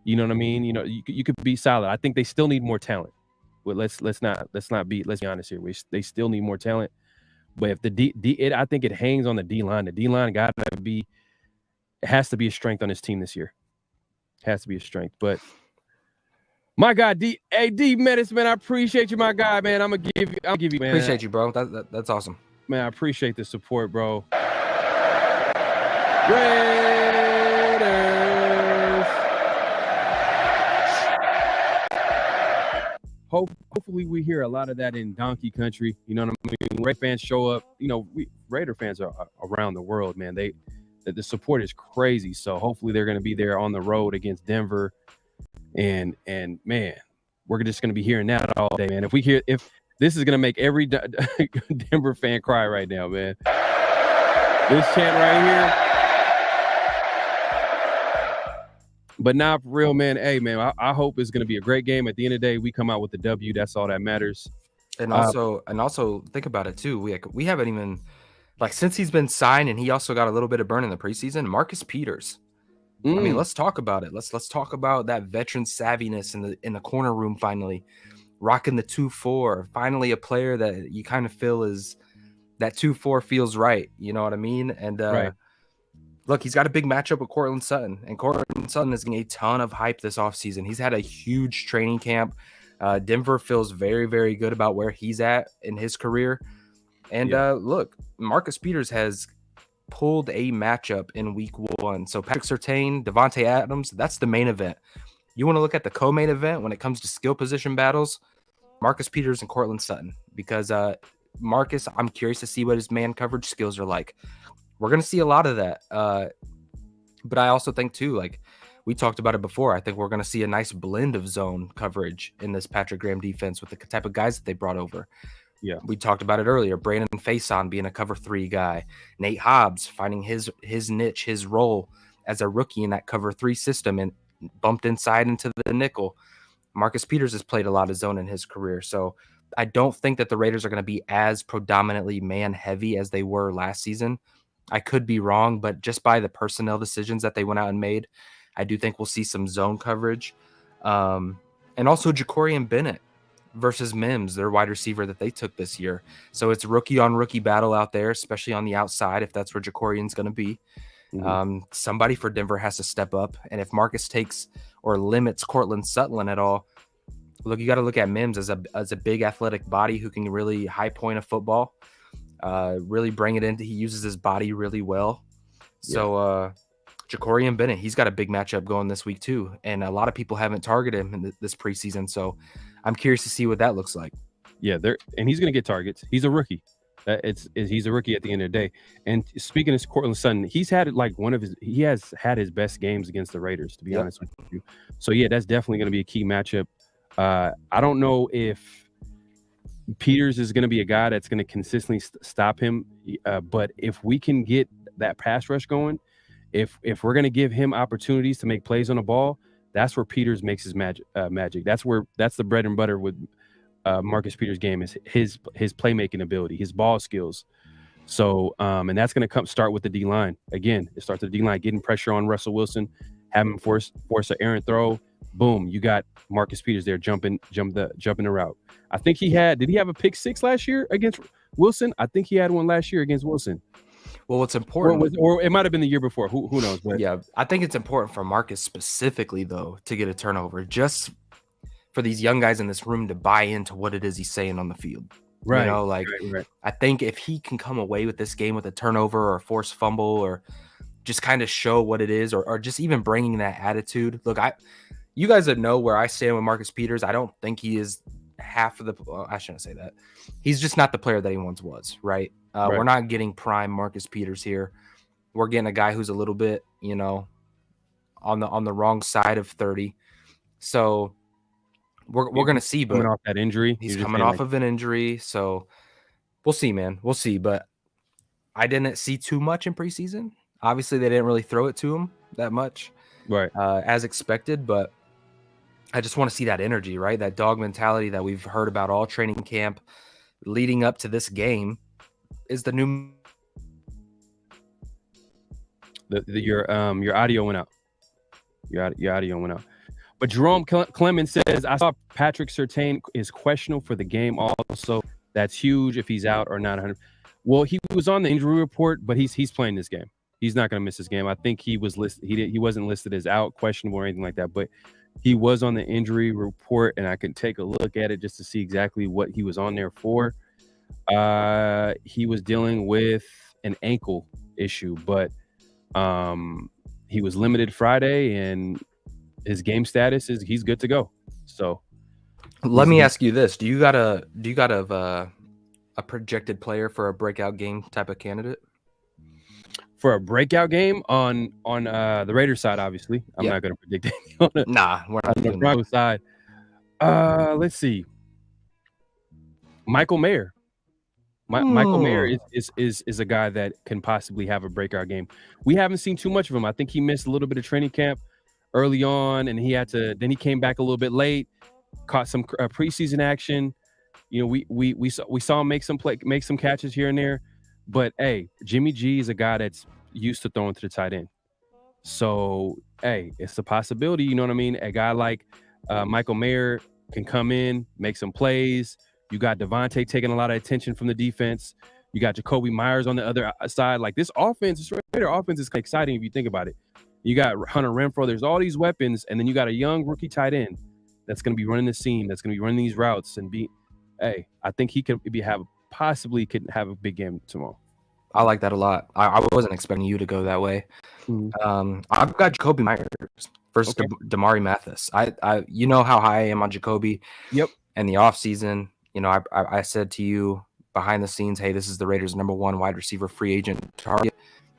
D: You know what I mean? You could be solid. I think they still need more talent. But let's be honest here. They still need more talent. But if I think it hangs on the D-line. The D-line has to be a strength on this team this year. Has to be a strength. But my guy, D Menace, man, I appreciate you, my guy, man. I'm gonna give you, man.
E: Appreciate you, bro. That's awesome.
D: Man, I appreciate the support, bro. Raiders. Hopefully we hear a lot of that in Donkey Country. You know what I mean? Raider fans show up. Raider fans are around the world, man. The support is crazy. So hopefully they're going to be there on the road against Denver. And man, we're just going to be hearing that all day, man. If this is going to make every Denver fan cry right now, man. This chant right here. But now, for real, man, hey, man, I hope it's going to be a great game. At the end of the day, we come out with the W. That's all that matters.
E: And also think about it, too. We haven't even, since he's been signed and he also got a little bit of burn in the preseason, Marcus Peters. I mean, let's talk about it. Let's talk about that veteran savviness in the corner room finally. Rocking the 2-4. Finally a player that you kind of feel is that 2-4 feels right. You know what I mean? And
D: right.
E: Look, he's got a big matchup with Cortland Sutton. And Cortland Sutton is getting a ton of hype this offseason. He's had a huge training camp. Denver feels very, very good about where he's at in his career. And look, Marcus Peters has pulled a matchup in week 1. So Patrick Surtain, Devontae Adams, that's the main event. You want to look at the co-main event when it comes to skill position battles, Marcus Peters and Cortland Sutton, because Marcus, I'm curious to see what his man coverage skills are like. We're going to see a lot of that. But I also think too, we talked about it before, I think we're going to see a nice blend of zone coverage in this Patrick Graham defense with the type of guys that they brought over.
D: Yeah,
E: we talked about it earlier. Brandon Faison being a cover 3 guy. Nate Hobbs finding his niche, his role as a rookie in that cover 3 system and bumped inside into the nickel. Marcus Peters has played a lot of zone in his career. So I don't think that the Raiders are going to be as predominantly man heavy as they were last season. I could be wrong, but just by the personnel decisions that they went out and made, I do think we'll see some zone coverage. And also Jacorian Bennett versus Mims, their wide receiver that they took this year. So it's rookie on rookie battle out there, especially on the outside, if that's where Jacorian's going to be. Mm-hmm. Somebody for Denver has to step up. And if Marcus takes or limits Cortland Sutton at all, look, you got to look at Mims as a big athletic body who can really high point a football, really bring it in. He uses his body really well. So Jacorian Bennett, he's got a big matchup going this week too. And a lot of people haven't targeted him in this preseason. So I'm curious to see what that looks like.
D: Yeah, and he's going to get targets. He's a rookie. He's a rookie at the end of the day. And speaking of Cortland Sutton, he has had his best games against the Raiders, to be honest with you. So yeah, that's definitely going to be a key matchup. I don't know if Peters is going to be a guy that's going to consistently stop him. But if we can get that pass rush going, if we're going to give him opportunities to make plays on the ball, That's where Peters makes his magic. That's the bread and butter with Marcus Peters' game is his playmaking ability, his ball skills. So, and that's going to start with the D line. Again, it starts with the D line, getting pressure on Russell Wilson, having him force an errant throw. Boom, you got Marcus Peters there jumping the route. I think did he have a pick 6 last year against Wilson? I think he had one last year against Wilson.
E: Well, what's important,
D: or it might have been the year before. Who knows? But
E: yeah, I think it's important for Marcus specifically though to get a turnover, just for these young guys in this room to buy into what it is he's saying on the field.
D: right,
E: You know, like
D: right.
E: I think if he can come away with this game with a turnover or a forced fumble or just kind of show what it is, or just even bringing that attitude. Look, you guys that know where I stand with Marcus Peters, I don't think he is half of I shouldn't say that. He's just not the player that he once was, right?
D: Right.
E: We're not getting prime Marcus Peters here. We're getting a guy who's a little bit, on the wrong side of 30. So we're going to see, but
D: coming off that injury,
E: he's coming off of an injury. So we'll see, man. We'll see. But I didn't see too much in preseason. Obviously, they didn't really throw it to him that much,
D: right,
E: as expected. But I just want to see that energy, right? That dog mentality that we've heard about all training camp leading up to this game is the new.
D: Your audio went out. Your audio went out. But Jerome Clemens says, I saw Patrick Surtain is questionable for the game also. That's huge if he's out or not 100. Well, he was on the injury report, but he's playing this game. He's not going to miss this game. I think he was listed. He wasn't listed as out, questionable, or anything like that. But he was on the injury report, and I can take a look at it just to see exactly what he was on there for. He was dealing with an ankle issue, but he was limited Friday, and his game status is he's good to go. So
E: let me ask you this: Do you got a projected player for a breakout game type of candidate?
D: For a breakout game on the Raiders side, obviously, I'm not going to predict anything on it.
E: Nah, we're not
D: on the
E: doing
D: Broncos side. Let's see. Michael Mayer. Michael Mayer is a guy that can possibly have a breakout game. We haven't seen too much of him. I think he missed a little bit of training camp early on, and then he came back a little bit late, caught some preseason action. We saw him make some catches here and there. But hey, Jimmy G is a guy that's used to throwing to the tight end. So hey, it's a possibility. You know what I mean? A guy like Michael Mayer can come in, make some plays. You got Devontae taking a lot of attention from the defense. You got Jacoby Myers on the other side. Like this Raider offense is exciting if you think about it. You got Hunter Renfrow. There's all these weapons, and then you got a young rookie tight end that's going to be running the seam, that's going to be running these routes, and I think he could possibly have a big game tomorrow.
E: I like that a lot. I wasn't expecting you to go that way.
D: Mm-hmm.
E: I've got Jacoby Myers versus Damari Mathis. I you know how high I am on Jacoby.
D: Yep.
E: In the offseason, I said to you behind the scenes, hey, this is the Raiders' #1 wide receiver free agent target.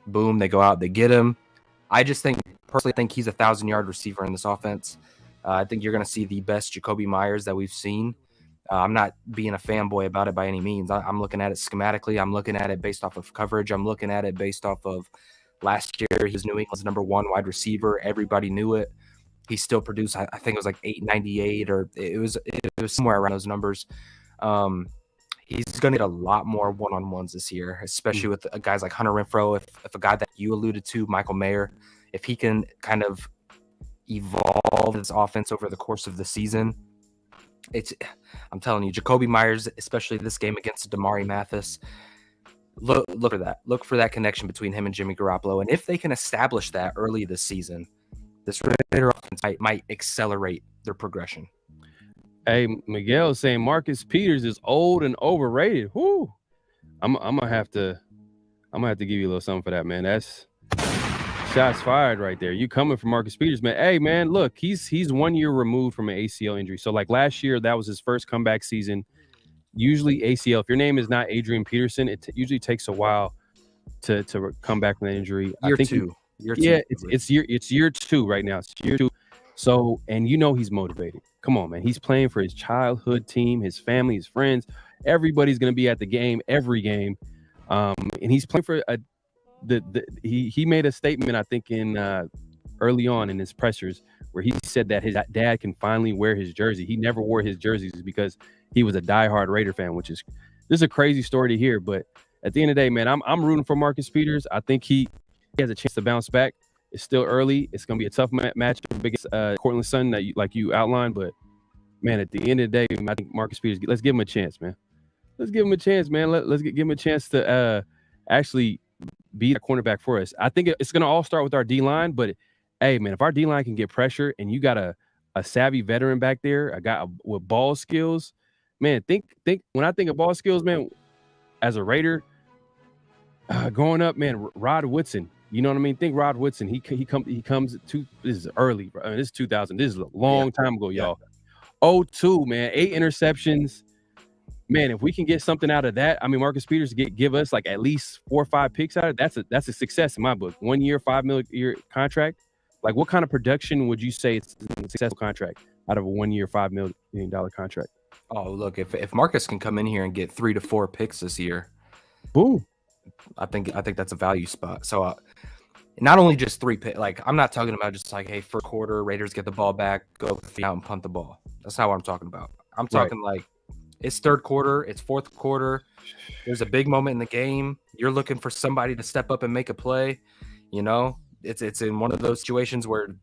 E: Boom, they go out, they get him. I just personally think he's a 1,000-yard receiver in this offense. I think you're going to see the best Jacoby Myers that we've seen. I'm not being a fanboy about it by any means. I'm looking at it schematically. I'm looking at it based off of coverage. I'm looking at it based off of last year. He was New England's #1 wide receiver. Everybody knew it. He still produced, I think it was like 898, or it was somewhere around those numbers. He's going to get a lot more one-on-ones this year, especially with guys like Hunter Renfrow. If a guy that you alluded to, Michael Mayer, if he can kind of evolve his offense over the course of the season, I'm telling you, Jacoby Myers, especially this game against Damari Mathis, look for that. Look for that connection between him and Jimmy Garoppolo. And if they can establish that early this season, this Raider offense might accelerate their progression.
D: Hey, Miguel is saying Marcus Peters is old and overrated. Whoo! I'm gonna have to give you a little something for that, man. That's shots fired right there. You coming from Marcus Peters, man. Hey, man, look, he's 1 year removed from an ACL injury. So like last year, that was his first comeback season. Usually ACL, if your name is not Adrian Peterson, it usually takes a while to come back from that injury.
E: Year two.
D: Yeah, it's year 2 right now. It's year 2. So, and he's motivated. Come on, man. He's playing for his childhood team, his family, his friends. Everybody's going to be at the game, every game. And he's playing for he made a statement, I think, in early on in his pressers where he said that his dad can finally wear his jersey. He never wore his jerseys because he was a diehard Raider fan, which is this is a crazy story to hear. But at the end of the day, man, I'm rooting for Marcus Peters. I think he has a chance to bounce back. It's still early. It's going to be a tough match against Cortland Sutton that you outlined. But, man, at the end of the day, I think Marcus Peters, let's give him a chance, man. Let's give him a chance, man. Let's give him a chance to actually be a cornerback for us. I think it's going to all start with our D-line. But, hey, man, if our D-line can get pressure and you got a savvy veteran back there, a guy with ball skills, man, think when I think of ball skills, man, as a Raider, growing up, man, Rod Woodson. You know what I mean? Think Rod Woodson. He comes to this is early. I mean, this is 2000. This is a long time ago, y'all. 02, man, 8 interceptions. Man, if we can get something out of that, I mean, Marcus Peters give us like at least 4 or 5 picks out of it. That's a success in my book. 1 year, $5 million contract. Like, what kind of production would you say it's a successful contract out of a 1 year, $5 million contract?
E: Oh, look, if Marcus can come in here and get 3 to 4 picks this year,
D: boom.
E: I think that's a value spot. So not only just 3 picks, like I'm not talking about just like, hey, first quarter, Raiders get the ball back, go out and punt the ball. That's not what I'm talking about. I'm talking like it's third quarter, it's fourth quarter. There's a big moment in the game. You're looking for somebody to step up and make a play. You know, it's in one of those situations where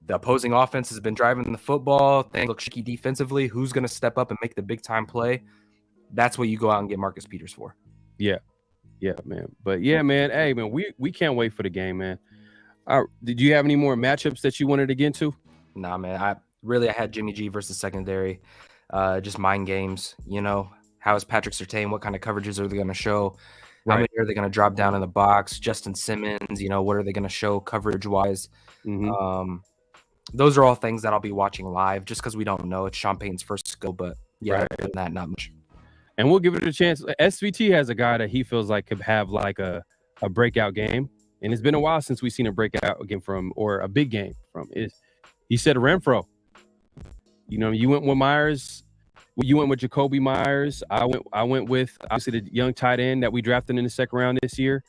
E: the opposing offense has been driving the football. They look shaky defensively. Who's going to step up and make the big time play? That's what you go out and get Marcus Peters for.
D: Yeah, man. But yeah, man. Hey, man, we can't wait for the game, man. Did you have any more matchups that you wanted to get into?
E: Nah, man. I had Jimmy G versus secondary. Just mind games. You know, how is Patrick Surtain? What kind of coverages are they going to show? How many are they going to drop down in the box? Justin Simmons, you know, what are they going to show coverage wise? Mm-hmm. Those are all things that I'll be watching live just because we don't know. It's Sean Payton's first go, but other than that, not much.
D: And we'll give it a chance. SVT has a guy that he feels like could have like a breakout game. And it's been a while since we've seen a breakout game or a big game from. He said Renfro. You know, you went with Myers. You went with Jacoby Myers. I went with obviously the young tight end that we drafted in the second round this year.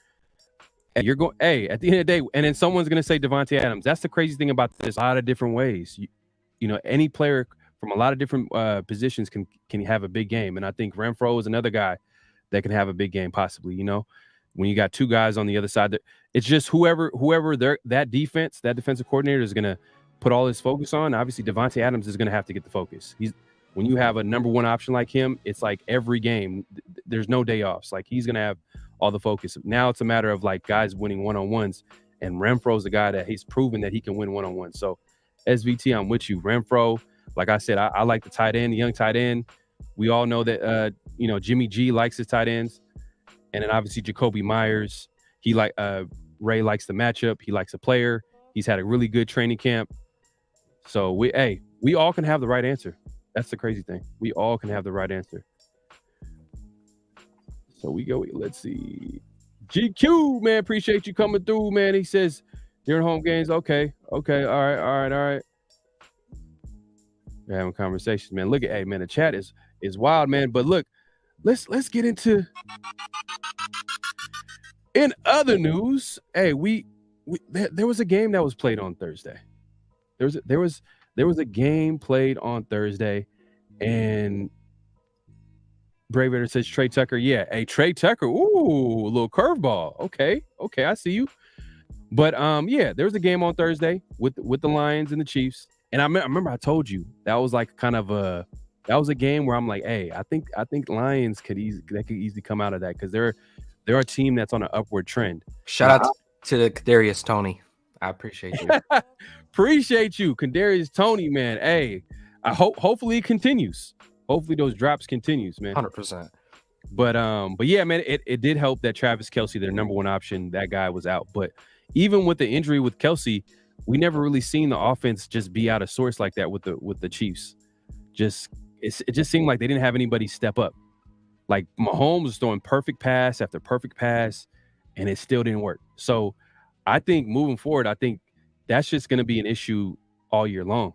D: And you're going, hey, at the end of the day, and then someone's going to say Devontae Adams. That's the crazy thing about this. A lot of different ways. You know, any player from a lot of different positions can have a big game. And I think Renfro is another guy that can have a big game possibly, you know, when you got 2 guys on the other side. It's just whoever that defensive coordinator is going to put all his focus on. Obviously, Devontae Adams is going to have to get the focus. When you have a number 1 option like him, it's like every game, there's no day offs. Like he's going to have all the focus. Now it's a matter of like guys winning one-on-ones, and Renfro's the guy that he's proven that he can win one-on-one. So SVT, I'm with you. Renfro, like I said, I like the tight end, the young tight end. We all know that, you know, Jimmy G likes his tight ends. And then obviously Jacoby Myers, Ray likes the matchup. He likes the player. He's had a really good training camp. So we all can have the right answer. That's the crazy thing. We all can have the right answer. So let's see. GQ, man, appreciate you coming through, man. He says, during home games, okay. All right. We're having conversations, man. Look at, man, the chat is wild, man. But look, let's get into. In other news, hey, there was a game that was played on Thursday. There was a game played on Thursday, and Brave Raider says Trey Tucker. Yeah, hey, Trey Tucker. Ooh, a little curveball. Okay, I see you. But yeah, there was a game on Thursday with the Lions and the Chiefs, and I remember I told you that was like that was a game where I'm like, hey, I think Lions could easily come out of that because they're a team that's on an upward trend.
E: Shout out to Kadarius Toney. I appreciate you.
D: Appreciate you, Kadarius Toney, man. Hey, I hopefully it continues. Hopefully those drops continues, man.
E: 100%.
D: But yeah, man, it did help that Travis Kelce, their number 1 option, that guy was out. But even with the injury with Kelce, we never really seen the offense just be out of sorts like that with the Chiefs. It just seemed like they didn't have anybody step up. Like Mahomes was throwing perfect pass after perfect pass, and it still didn't work. So I think moving forward, that's just going to be an issue all year long.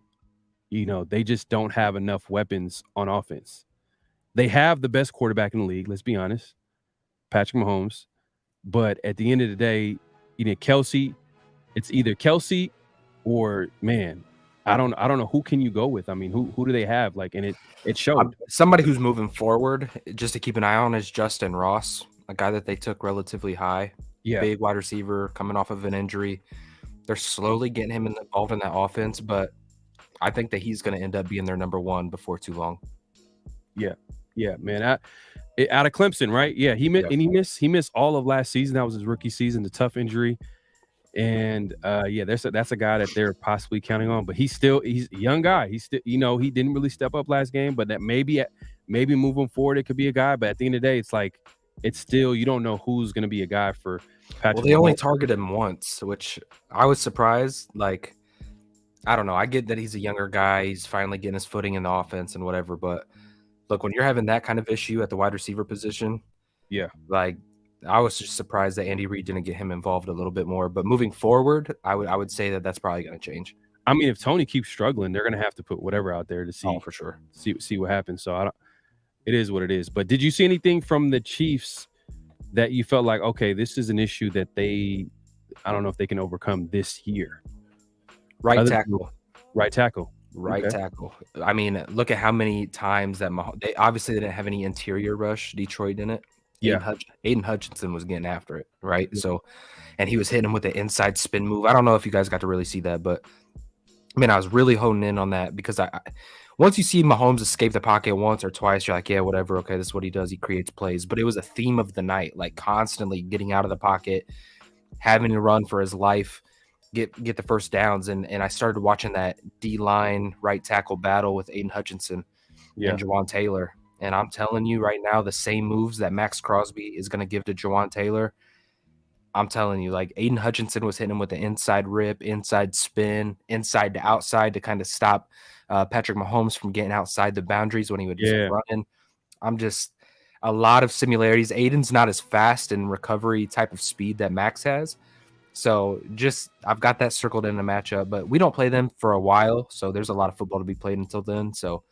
D: You know, they just don't have enough weapons on offense. They have the best quarterback in the league, let's be honest, Patrick Mahomes. But at the end of the day, you know, Kelce, it's either Kelce or, man, I don't know who can you go with. I mean, who do they have? Like, and it showed.
E: Somebody who's moving forward, just to keep an eye on, is Justin Ross, a guy that they took relatively high.
D: Yeah.
E: Big wide receiver coming off of an injury. They're slowly getting him involved in that offense, but I think that he's going to end up being their number one before too long.
D: Yeah, man. Out of Clemson, right? Yeah, he missed all of last season. That was his rookie season, the tough injury. And that's a guy that they're possibly counting on. But he's a young guy. He's still, he didn't really step up last game, but that maybe moving forward it could be a guy. But at the end of the day, it's like it's still, you don't know who's going to be a guy for Patrick.
E: Well, they only targeted him once, which I was surprised. Like, I don't know. I get that he's a younger guy. He's finally getting his footing in the offense and whatever. But look, when you're having that kind of issue at the wide receiver position, like, I was just surprised that Andy Reid didn't get him involved a little bit more. But moving forward, I would say that that's probably going to change.
D: I mean, if Tony keeps struggling, they're going to have to put whatever out there to see
E: for sure.
D: See what happens. So it is what it is. But did you see anything from the Chiefs that you felt like, okay, this is an issue that I don't know if they can overcome this year?
E: Right tackle. I mean, look at how many times that they obviously didn't have any interior rush. Detroit didn't.
D: Yeah.
E: Aiden Hutchinson was getting after it, right? Yeah. So, and he was hitting him with the inside spin move. I don't know if you guys got to really see that, but I mean, I was really honing in on that because once you see Mahomes escape the pocket once or twice, you're like, yeah, whatever. Okay, this is what he does. He creates plays. But it was a theme of the night, like constantly getting out of the pocket, having to run for his life, get the first downs. And I started watching that D-line right tackle battle with Aiden Hutchinson and Jawan Taylor. And I'm telling you right now, the same moves that Max Crosby is going to give to Jawan Taylor, I'm telling you, like Aiden Hutchinson was hitting him with the inside rip, inside spin, inside to outside to kind of stop Patrick Mahomes from getting outside the boundaries when he would just run in. I'm just a lot of similarities. Aiden's not as fast and recovery type of speed that Max has. So I've got that circled in the matchup, but we don't play them for a while. So there's a lot of football to be played until then. So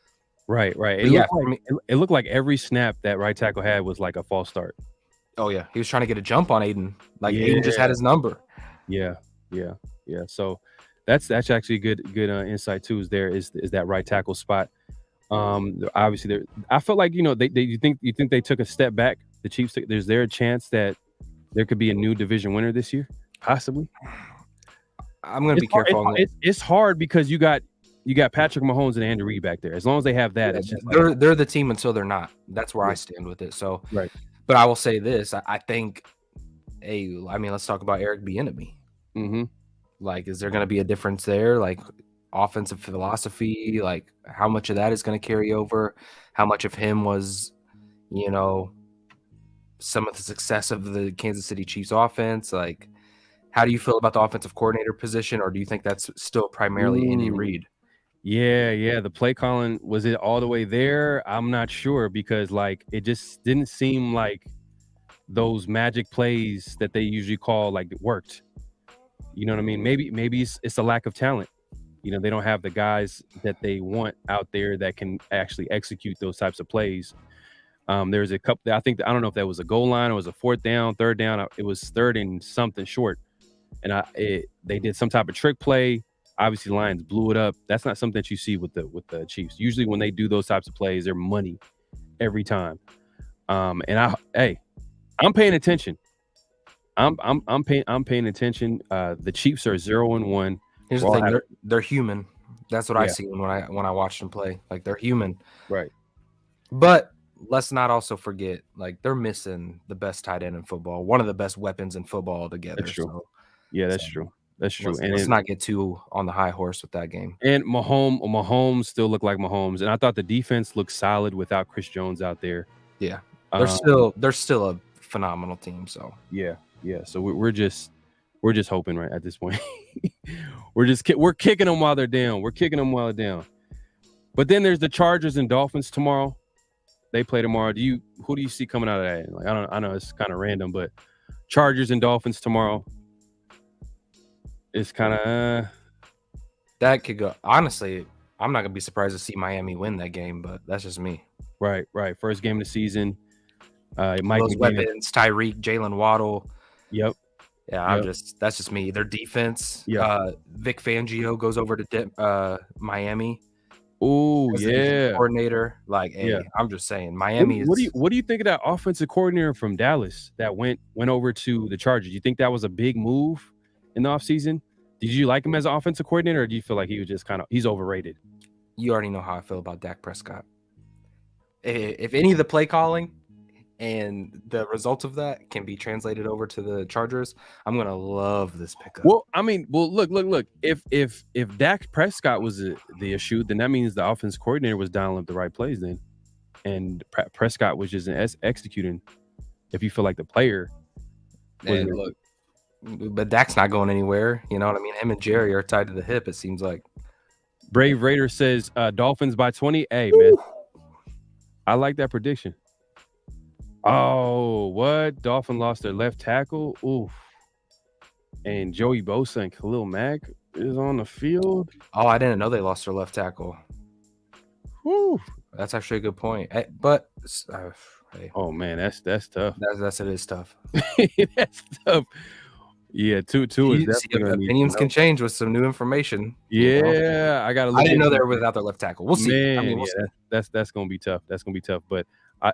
D: Right. It looked like every snap that right tackle had was like a false start.
E: Oh yeah, he was trying to get a jump on Aiden. Like Aiden just had his number.
D: Yeah. So that's actually good insight too. Is that right tackle spot? Obviously, I felt like you think they took a step back. The Chiefs. Is there a chance that there could be a new division winner this year? Possibly.
E: I'm going to be careful.
D: It's hard because you got Patrick Mahomes and Andy Reid back there. As long as they have that, it's just
E: they're the team until they're not. That's where I stand with it. So
D: right.
E: But I will say this: I think, let's talk about Eric Bieniemy.
D: Mm-hmm.
E: Like, is there going to be a difference there? Like, offensive philosophy, like how much of that is going to carry over? How much of him was, some of the success of the Kansas City Chiefs offense? Like, how do you feel about the offensive coordinator position, or do you think that's still primarily Andy Reid?
D: Yeah. The play calling, was it all the way there? I'm not sure because it just didn't seem like those magic plays that they usually call it worked. You know what I mean? Maybe it's a lack of talent. They don't have the guys that they want out there that can actually execute those types of plays. There's a couple. I don't know if that was a goal line or it was a fourth down, third down. It was third and something short, and they did some type of trick play. Obviously, the Lions blew it up. That's not something that you see with the Chiefs. Usually, when they do those types of plays, they're money every time. I'm paying attention. I'm paying attention. The Chiefs are 0-1.
E: Here's the thing: they're human. That's what I see when I watch them play. Like, they're human,
D: right?
E: But let's not also forget, they're missing the best tight end in football, one of the best weapons in football altogether.
D: That's true. That's true. That's true.
E: Let's not get too on the high horse with that game.
D: And Mahomes still looked like Mahomes, and I thought the defense looked solid without Chris Jones out there.
E: Yeah, they're still a phenomenal team. So
D: yeah. So we're just hoping right at this point. we're kicking them while they're down. But then there's the Chargers and Dolphins tomorrow. They play tomorrow. Who do you see coming out of that? I know it's kind of random, but Chargers and Dolphins tomorrow. It's kind of
E: that could go. Honestly, I'm not gonna be surprised to see Miami win that game, but that's just me.
D: Right. First game of the season.
E: Those weapons: Tyreek, Jalen Waddle.
D: Yep.
E: Yeah,
D: Yep.
E: that's just me. Their defense.
D: Yeah.
E: Vic Fangio goes over to Miami.
D: Oh,
E: As the defensive
D: yeah.
E: coordinator. Like, hey,
D: Yeah.
E: I'm just saying, Miami
D: What do
E: is.
D: you what do you think of that offensive coordinator from Dallas that went over to the Chargers? You think that was a big move in the offseason? Did you like him as an offensive coordinator, or do you feel like he was just he's overrated?
E: You already know how I feel about Dak Prescott. If any of the play calling and the results of that can be translated over to the Chargers, I'm gonna love this pickup.
D: Well, I mean, look. If Dak Prescott was the issue, then that means the offense coordinator was dialing up the right plays then, and Prescott was just executing. If you feel like the player,
E: And look, but Dak's not going anywhere. You know what I mean? Him and Jerry are tied to the hip. It seems like.
D: Brave Raider says Dolphins by 20. Hey man, I like that prediction. Oh, what? Dolphin lost their left tackle. Oof. And Joey Bosa and Khalil Mack is on the field.
E: Oh, I didn't know they lost their left tackle.
D: Whew.
E: That's actually a good point. But hey,
D: oh man, that's tough.
E: It is tough.
D: That's tough. Yeah, two is definitely
E: opinions can change with some new information.
D: Yeah,
E: you know?
D: I gotta.
E: I didn't know they were without their left tackle. We'll see.
D: Man,
E: I mean, we'll see.
D: That's gonna be tough. That's gonna be tough. But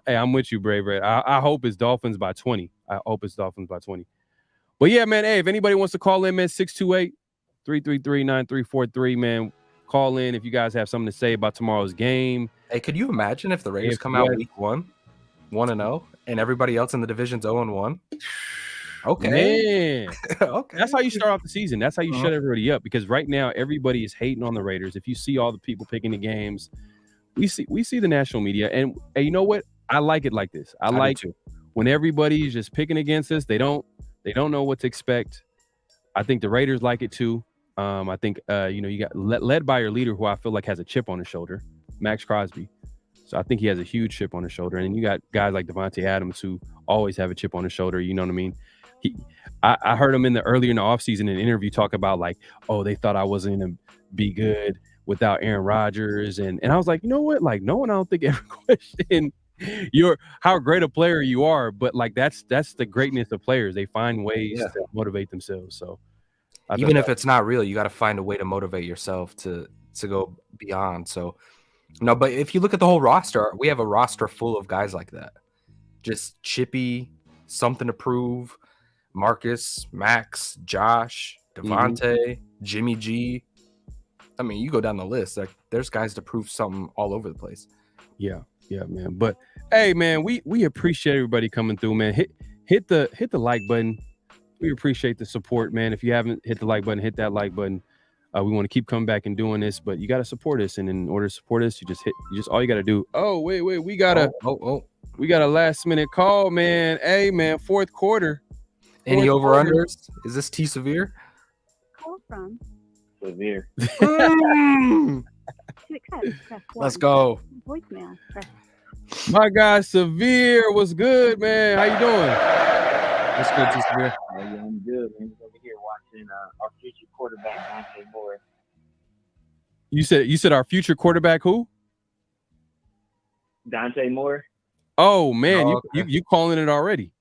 D: I'm with you, Brave Red. I hope it's Dolphins by 20. I hope it's Dolphins by 20. But yeah, man. Hey, if anybody wants to call in, man, 628-333-9343, man, call in if you guys have something to say about tomorrow's game.
E: Hey, could you imagine if the Raiders come out week 1-0, and everybody else in the division's 0-1? Okay.
D: Man.
E: Okay.
D: That's how you start off the season. That's how you shut everybody up, because right now everybody is hating on the Raiders. If you see all the people picking the games, we see the national media, and you know what? I like it like this. I like when everybody is just picking against us. They don't know what to expect. I think the Raiders like it too. I think you got led by your leader, who I feel like has a chip on his shoulder, Max Crosby. So I think he has a huge chip on his shoulder, and you got guys like Devontae Adams who always have a chip on his shoulder. You know what I mean? I heard him earlier in the offseason in an interview talk about like, oh, they thought I wasn't going to be good without Aaron Rodgers, and I was like, you know what? Like, no one, I don't think ever questioned how great a player you are, but like that's the greatness of players. They find ways to motivate themselves. So
E: even if it's not real, you got to find a way to motivate yourself to go beyond. So no, but if you look at the whole roster, we have a roster full of guys like that, just chippy, something to prove. Marcus, Max, Josh, Devontae, Jimmy G. I mean, you go down the list. Like, there's guys to prove something all over the place.
D: Yeah, man. But hey, man, we appreciate everybody coming through, man. Hit the like button. We appreciate the support, man. If you haven't hit the like button, hit that like button. We want to keep coming back and doing this, but you got to support us. And in order to support us, all you got to do. Oh, wait, we got we got a last minute call, man. Hey, man, fourth quarter.
E: Any over-unders? Is this T Severe?
F: Call from
G: Severe.
F: to accept, press 1.
E: Let's go.
F: Voicemail, press.
D: My guy Severe, what's good, man? How you doing?
E: What's good, T Severe?
G: Yeah, I'm good, man. Over here watching our future quarterback, Dante Moore.
D: You said our future quarterback who?
G: Dante Moore.
D: Oh man, you calling it already?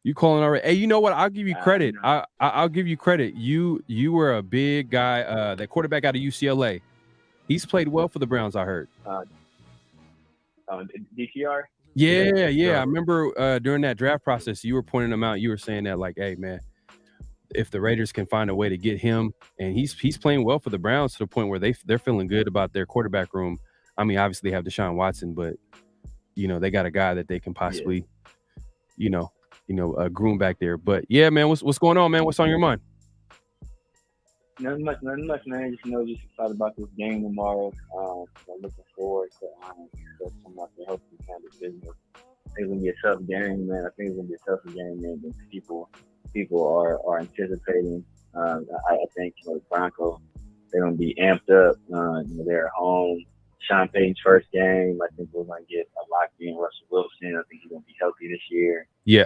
D: You calling already? Hey, you know what? I'll give you credit. I'll give you credit. You were a big guy. That quarterback out of UCLA. He's played well for the Browns, I heard.
G: DTR.
D: Yeah. I remember during that draft process, you were pointing him out. You were saying that, like, hey man, if the Raiders can find a way to get him, and he's playing well for the Browns to the point where they're feeling good about their quarterback room. I mean, obviously they have Deshaun Watson, but they got a guy that they can possibly, groom back there. But yeah, man, what's going on, man? What's on your mind?
G: Nothing much, man. Just excited about this game tomorrow. I'm looking forward to some of the healthy kind of business. I think it's gonna be a tough game, man. I think it's gonna be a tougher game, man, than people are anticipating. I think the Broncos, they're gonna be amped up. They're at home. Sean Payton's first game. I think we're gonna get a locked in Russell Wilson. I think he's gonna be healthy this year.
D: Yeah.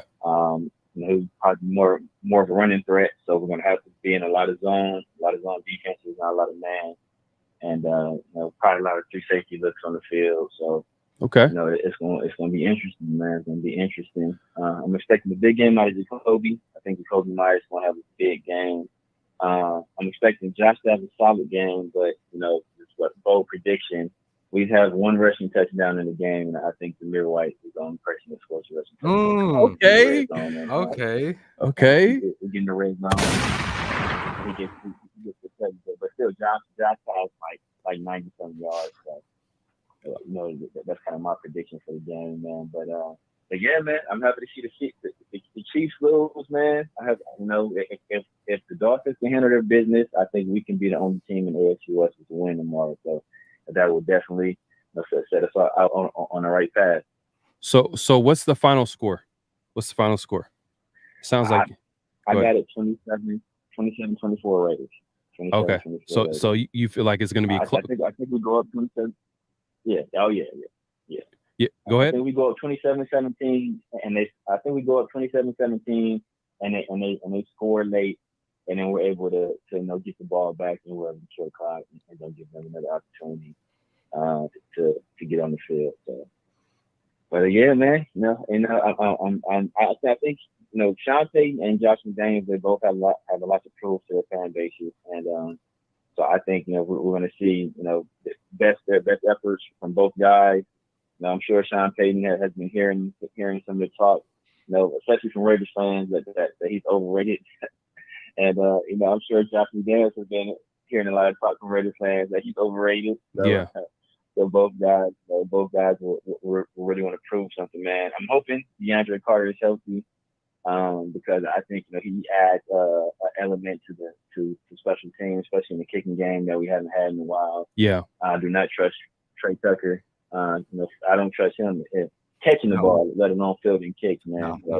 G: He's probably more of a running threat, so we're gonna have to be in a lot of zone defenses, not a lot of man, and probably a lot of 3 safety looks on the field. So
D: okay,
G: it's gonna be interesting, man. It's gonna be interesting. I'm expecting a big game out of Jacoby. I I think Kobe Myers going to have a big game. I'm expecting Josh to have a solid game, but, just what bold prediction. We have one rushing touchdown in the game, and I think Zamir White is the only person that scores a rushing touchdown.
D: Okay.
G: We're getting the red zone. He gets the second, but still, Josh has like 90-some yards. So, that's kind of my prediction for the game, man. But yeah, man, I'm happy to see the Chiefs lose, man. I have, if the Dolphins can handle their business, I think we can be the only team in the AFC West to win tomorrow. So that will definitely set us out on the right path.
D: So what's the final score? Sounds like
G: I got it 27-24 Raiders.
D: Okay. So you feel like it's going to be close?
G: I think we go up 27. Yeah. Oh yeah.
D: Yeah. Go ahead.
G: I think we go up 27-17, and I think we go up 27-17, and they score late, and then we're able to get the ball back, and we're able to kill clock and don't give them another opportunity to get on the field. So, but yeah, man, I think Sean Payton and Josh McDaniels, they both have a lot to prove to their fan bases, and so I think we're going to see their best efforts from both guys. I'm sure Sean Payton has been hearing some of the talk, especially from Raiders fans that he's overrated, and I'm sure Josh McDaniels has been hearing a lot of talk from Raiders fans that he's overrated. So,
D: yeah.
G: So both guys will really want to prove something, man. I'm hoping DeAndre Carter is healthy, because I think he adds an element to special teams, especially in the kicking game that we haven't had in a while.
D: Yeah,
G: I do not trust Trey Tucker. I don't trust him catching the ball, let alone fielding kicks, man. You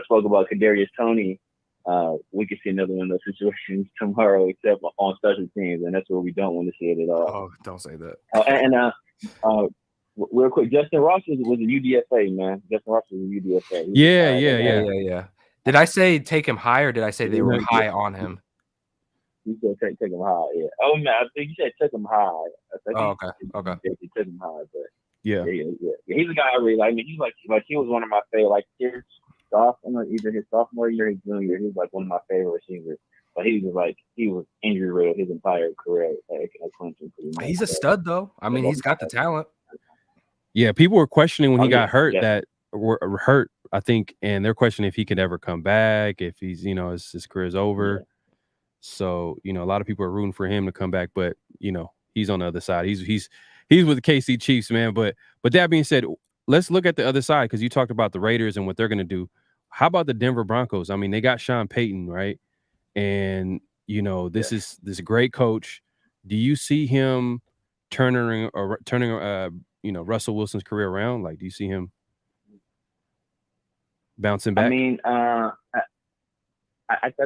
G: spoke about Kadarius Toney. We could see another one of those situations tomorrow, except on special teams, and that's where we don't want to see it at all.
E: Oh, don't say that.
G: Real quick, Justin Ross was a UDFA, man. Justin Ross was a UDFA.
D: Yeah.
E: Did I say take him high, or did I say they were high on him?
G: You said take him high, yeah. Oh man, I think you said take him high.
E: Okay.
G: You took him high, but
D: yeah.
G: He's a guy I really like. I mean, he's like he was one of my favorite. Like either his sophomore year or his junior, he was like one of my favorite receivers. But he was injury riddled his entire career at Clemson.
E: He's a stud, though. I mean, he's got the talent.
D: Yeah, people were questioning when he got hurt
G: yeah.
D: that were hurt, I think, and they're questioning if he could ever come back, if he's his career's over.
G: Yeah.
D: So a lot of people are rooting for him to come back, but he's on the other side. He's with the KC Chiefs, man. But that being said, let's look at the other side, because you talked about the Raiders and what they're going to do. How about the Denver Broncos? I mean, they got Sean Payton, right? And this is this great coach. Do you see him turning Russell Wilson's career around? Like, do you see him bouncing back?
G: I mean, I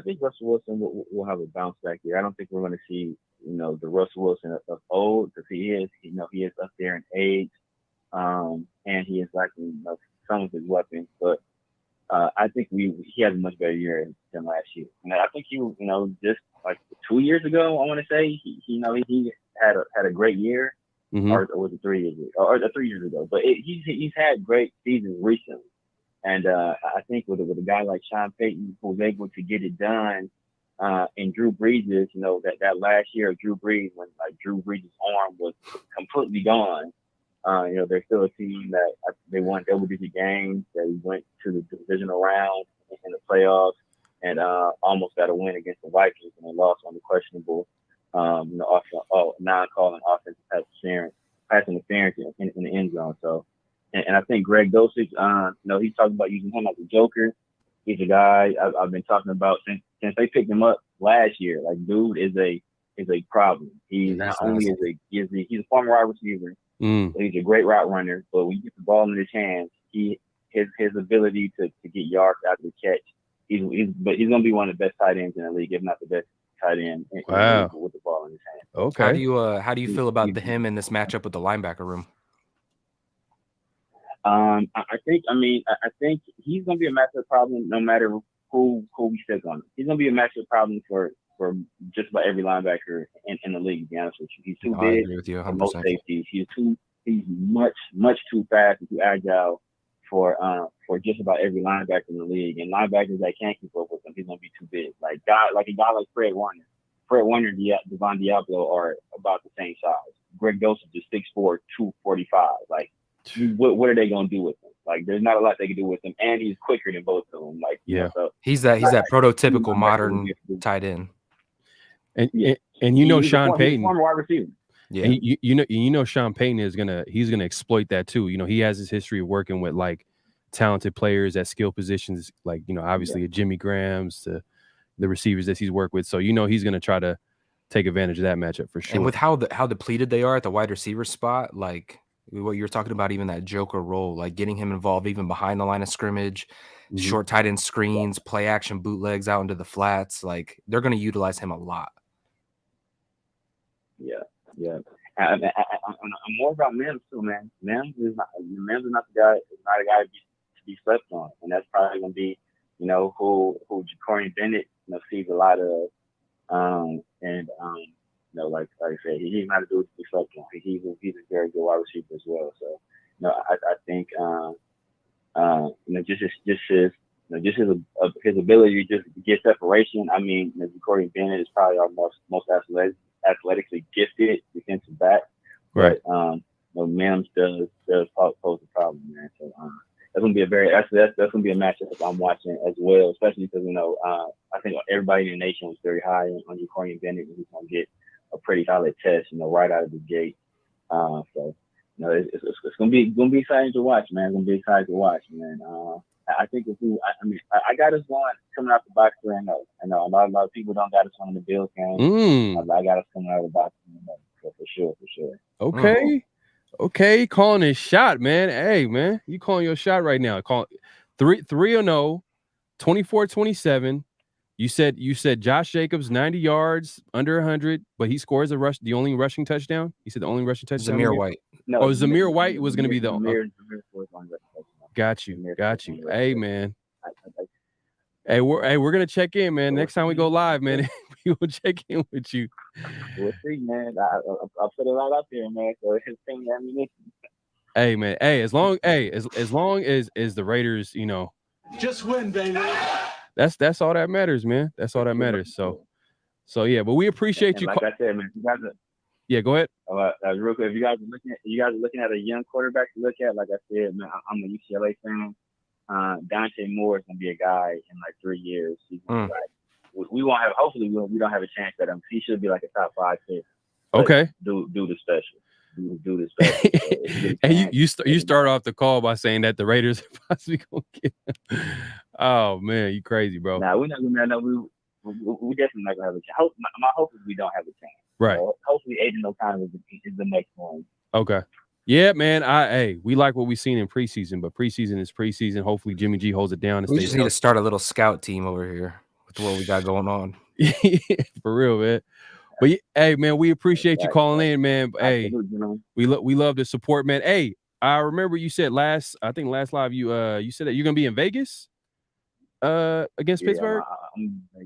G: think Russell Wilson will have a bounce back here. I don't think we're going to see, the Russell Wilson of old, because he is up there in age, and he is lacking some of his weapons. But I think he had a much better year than last year. And I think just like 2 years ago, I want to say he had a great year,
D: mm-hmm.
G: or was it 3 years ago? Or 3 years ago? But he's had great seasons recently. And I think with a guy like Sean Payton, who was able to get it done, and Drew Brees, that last year of Drew Brees, when Drew Brees' arm was completely gone, they're still a team that they won double-digit games. They went to the divisional round in the playoffs, and almost got a win against the Vikings, and they lost on the questionable, non-calling offensive pass interference in the end zone. So. And I think Greg Dulcich, he's talking about using him as a joker. He's a guy I've been talking about since they picked him up last year. Like, dude is a problem. He's not only he's a former wide receiver, so he's a great route runner. But when you get the ball in his hands, his ability to get yards after the catch, he's gonna be one of the best tight ends in the league, if not the best tight end with the ball in his hands.
D: Okay.
E: How do you feel about him in this matchup with the linebacker room?
G: I think he's gonna be a matchup problem no matter who we stick on him. He's gonna be a matchup problem for just about every linebacker in the league, to be honest with you. He's too big
E: with you,
G: for most safeties. He's much too fast and too agile for just about every linebacker in the league. And linebackers that can't keep up with him, he's gonna be too big. Like a guy like Fred Warner, Devon Diablo are about the same size. Greg Dulcich is 6'4", 245. Like, what are they gonna do with him? Like, there's not a lot they can do with him, and he's quicker than both of them. Like,
D: yeah,
G: so
E: he's that prototypical modern tight end.
D: And you know Sean Payton,
G: former wide receiver.
E: Yeah,
D: and you know Sean Payton is he's gonna exploit that too. You know, he has his history of working with like talented players at skill positions, like, you know, obviously Jimmy Graham's to the receivers that he's worked with. So, you know, he's gonna try to take advantage of that matchup for sure.
E: and with how depleted they are at the wide receiver spot, like what you're talking about, even that Joker role, like getting him involved even behind the line of scrimmage, short tight end screens, play action bootlegs out into the flats, like they're going to utilize him a lot.
G: Yeah. I'm more about Mims too, man. Mims is not the guy. Is not a guy to be slept on, and that's probably going to be, you know, who Ja'Cory Bennett, you know, sees a lot of, you know, like I said, he's not a dude to be slept on. He's a very good wide receiver as well. So, you know, I think, you know, just his ability to just get separation. I mean, you know, Ja'Cory Bennett is probably our most athletically gifted defensive back.
D: Right.
G: But, you know, Mims does pose a problem, man. So that's gonna be that's gonna be a matchup I'm watching as well, especially because, you know, I think everybody in the nation was very high on Ja'Cory Bennett, and he's gonna get a pretty solid test, you know, right out of the gate. So, you know, it's gonna be exciting to watch, man. It's gonna be exciting to watch, man. I think I got us going coming out the box 3-0. I know a lot of people don't got us on the Bills game. I got us coming out of the box 3-0, for sure.
D: Okay. Okay, calling his shot, man. Hey, man, you calling your shot right now. Call 3-0, 24-27. You said Josh Jacobs 90 yards, under 100, but he scores the only rushing touchdown. You said the only rushing touchdown.
E: Zamir White.
G: No,
D: Zamir White was going to be the.
G: Zamir was on the touchdown.
D: Got you. Hey, man. Hey, we're gonna check in, man. Next time we go live, man, we will check in with you.
G: We'll see, man. I'll put it right up there, man. So it's thing ammunition.
D: Hey, man. Hey, as long as the Raiders, you know,
B: Just win, baby.
D: that's all that matters, man. That's all that matters. So yeah, but we appreciate you.
G: Like I said, man, you guys
D: yeah, go ahead.
G: Real quick, if you guys are looking at a young quarterback to look at, like I said, man, I'm a UCLA fan. Dante Moore is gonna be a guy in like 3 years. He's like, we won't have. Hopefully, we don't have a chance at him. He should be like a top 5 pick.
D: Okay.
G: Do the special. Do the special. So
D: and you start off the call by saying that the Raiders are possibly gonna get him. Oh man, you crazy, bro.
G: Nah, we're not gonna. No, we definitely not gonna have a chance. My hope is we don't have a chance.
D: Right.
G: So hopefully, Aiden O'Connor is the next one.
D: Okay. Yeah, man. We like what we've seen in preseason, but preseason is preseason. Hopefully, Jimmy G holds it down. And
E: We just need to start a little scout team over here with what we got going on.
D: For real, man. But hey, man, we appreciate you calling in, man. Hey, we love the support, man. Hey, I remember you said last live you said that you're gonna be in Vegas against Pittsburgh.
G: I'm gonna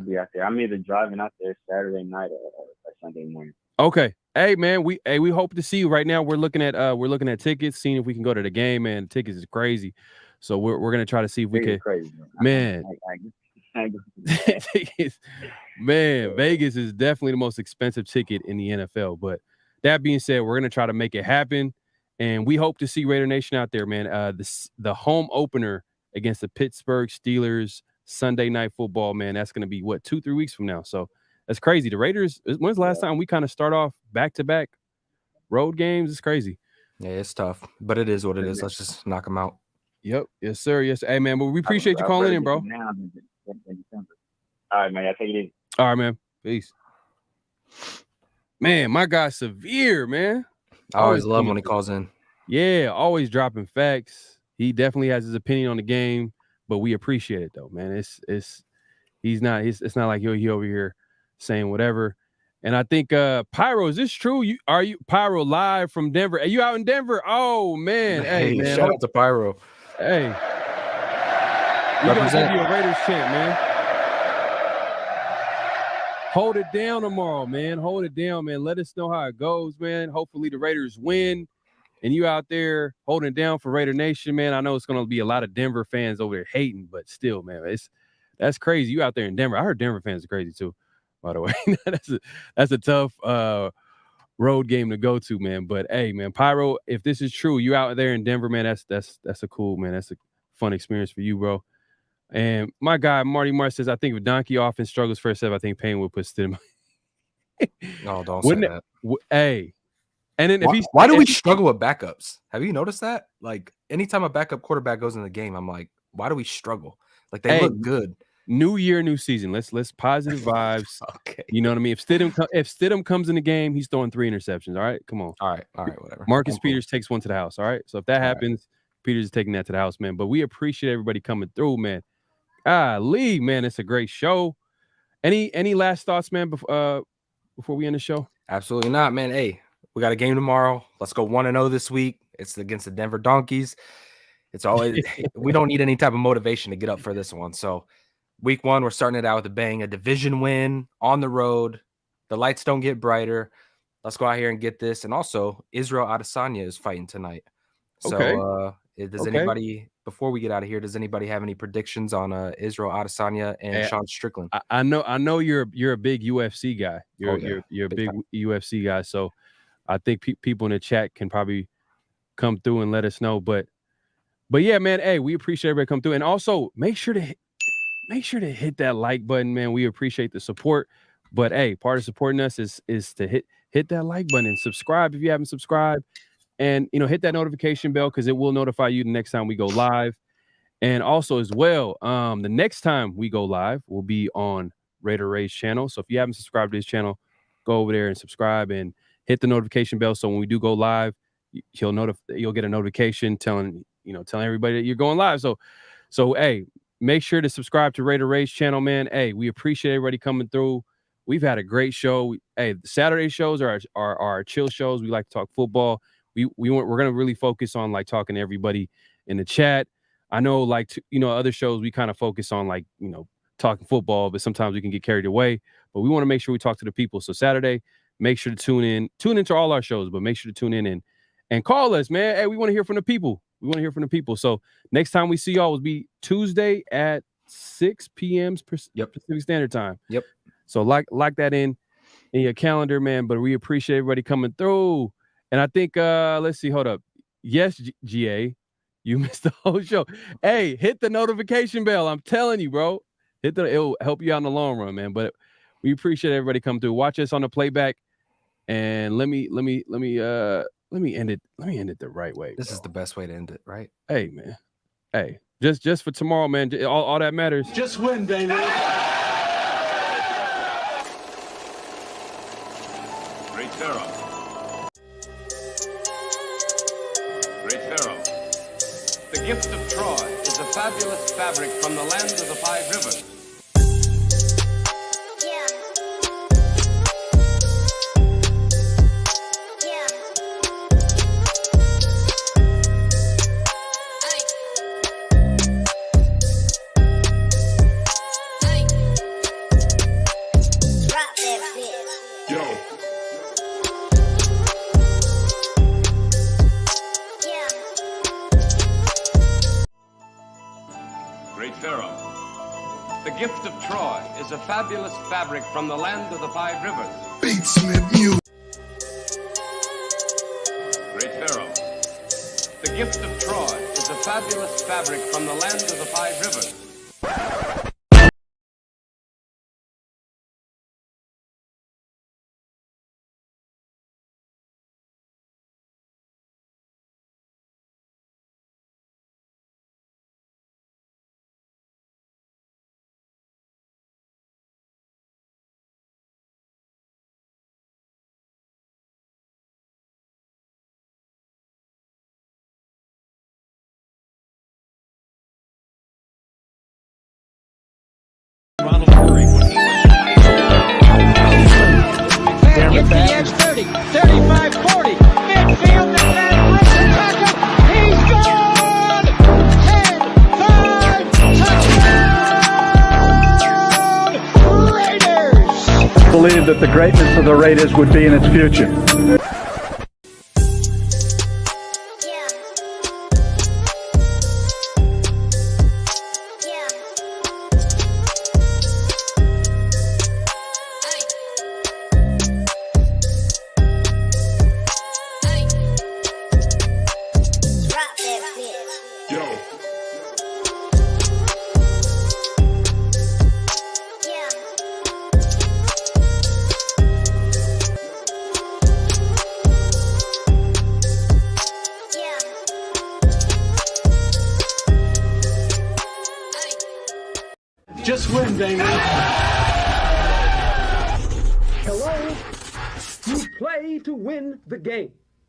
G: be out there. I'm either driving out there Saturday night or Sunday morning.
D: Okay. Hey, man, we hope to see you. Right now we're looking at tickets, seeing if we can go to the game, man. Tickets is crazy. So we're gonna try to see if we can.
G: Crazy,
D: man. Man, Vegas is definitely the most expensive ticket in the NFL. But that being said, we're gonna try to make it happen, and we hope to see Raider Nation out there, man. The home opener against the Pittsburgh Steelers, Sunday Night Football, man. That's gonna be 2-3 weeks from now. So that's crazy. The Raiders. When's the last time we kind of start off back-to-back road games? It's crazy.
E: Yeah, it's tough, but it is what it is. Let's just knock them out.
D: Yep. Yes, sir. Yes. Hey, man. But we appreciate you calling in, bro.
G: All right, man. I take it easy.
D: All right, man. Peace. Man, my guy's severe, man.
E: I always love when he calls in.
D: Yeah, always dropping facts. He definitely has his opinion on the game, but we appreciate it though, man. It's not like he over here saying whatever. And I think Pyro, is this true? Are you Pyro live from Denver? Are you out in Denver? Oh man. Hey man.
E: Shout out to Pyro.
D: Hey. We're gonna give you a Raiders chant, man. Hold it down tomorrow, man. Hold it down, man. Let us know how it goes, man. Hopefully the Raiders win. and you out there holding it down for Raider Nation, man. I know it's gonna be a lot of Denver fans over there hating, but still, man, that's crazy. You out there in Denver. I heard Denver fans are crazy too, by the way. that's a tough road game to go to, man. But hey, man, Pyro, if this is true, you out there in Denver, man, that's a cool, man. That's a fun experience for you, bro. And my guy Marty Marsh says, I think if Donkey offense struggles first half, I think Payne would put Stidham.
E: No, don't say that.
D: Hey, and then
E: why do we struggle with backups? Have you noticed that? Like anytime a backup quarterback goes in the game, I'm like, why do we struggle? Like they look good.
D: New year, new season. Let's positive vibes.
E: Okay.
D: You know what I mean? If Stidham comes in the game, he's throwing 3 interceptions. All right, come on.
E: All right, whatever.
D: Marcus Peters takes one to the house. All right. So if that happens, Peters is taking that to the house, man. But we appreciate everybody coming through, man. Lee, man, it's a great show. Any last thoughts, man, before we end the show?
E: Absolutely not, man. Hey, we got a game tomorrow. Let's go 1-0 this week. It's against the Denver Donkeys. It's always we don't need any type of motivation to get up for this one. So week 1, we're starting it out with a bang, a division win on the road. The lights don't get brighter. Let's go out here and get this. And also, Israel Adesanya is fighting tonight. So does anybody, before we get out of here, does anybody have any predictions on Israel Adesanya and Sean Strickland?
D: I know you're a big UFC guy. You're a big UFC guy. So I think people in the chat can probably come through and let us know. But yeah, man, hey, we appreciate everybody come through. And also make sure to hit that like button, man. We appreciate the support. But hey, part of supporting us is to hit that like button and subscribe if you haven't subscribed. And, hit that notification bell because it will notify you the next time we go live. And also as well, the next time we go live will be on Raider Ray's channel. So if you haven't subscribed to his channel, go over there and subscribe and hit the notification bell. So when we do go live, you'll get a notification telling everybody that you're going live. So hey, make sure to subscribe to Raider Ray's channel, man. Hey, we appreciate everybody coming through. We've had a great show. Hey, the Saturday shows are our chill shows. We like to talk football. We're gonna really focus on like talking to everybody in the chat. I know other shows we kind of focus on talking football, but sometimes we can get carried away. But we want to make sure we talk to the people. So Saturday, make sure to tune into all our shows, but make sure to tune in and call us, man. Hey, we want to hear from the people. So next time we see y'all will be Tuesday at 6 p.m. Pacific Standard Time.
E: Yep.
D: So lock that in your calendar, man. But we appreciate everybody coming through. And I think, let's see, hold up. Yes, GA, you missed the whole show. Hey, hit the notification bell. I'm telling you, bro. It'll help you out in the long run, man. But we appreciate everybody coming through. Watch us on the playback. And let me end it the right way.
E: This is the best way to end it, right?
D: Hey, man. Hey, just for tomorrow, man. All that matters.
B: Just win, baby.
A: Great Pharaoh. Great Pharaoh. The gift of Troy is a fabulous fabric from the land of the 5 rivers. The gift of Troy is a fabulous fabric from the land of the 5 rivers.
H: Beatsmith music.
A: Great Pharaoh. The gift of Troy is a fabulous fabric from the land of the 5 rivers.
B: Gets the edge 30, 35, 40. Midfield, the man breaks the tackle. He's gone! 10-5 touchdown! Raiders!
C: Believe that the greatness of the Raiders would be in its future.
B: Just win, baby. Hello? You play to win the game.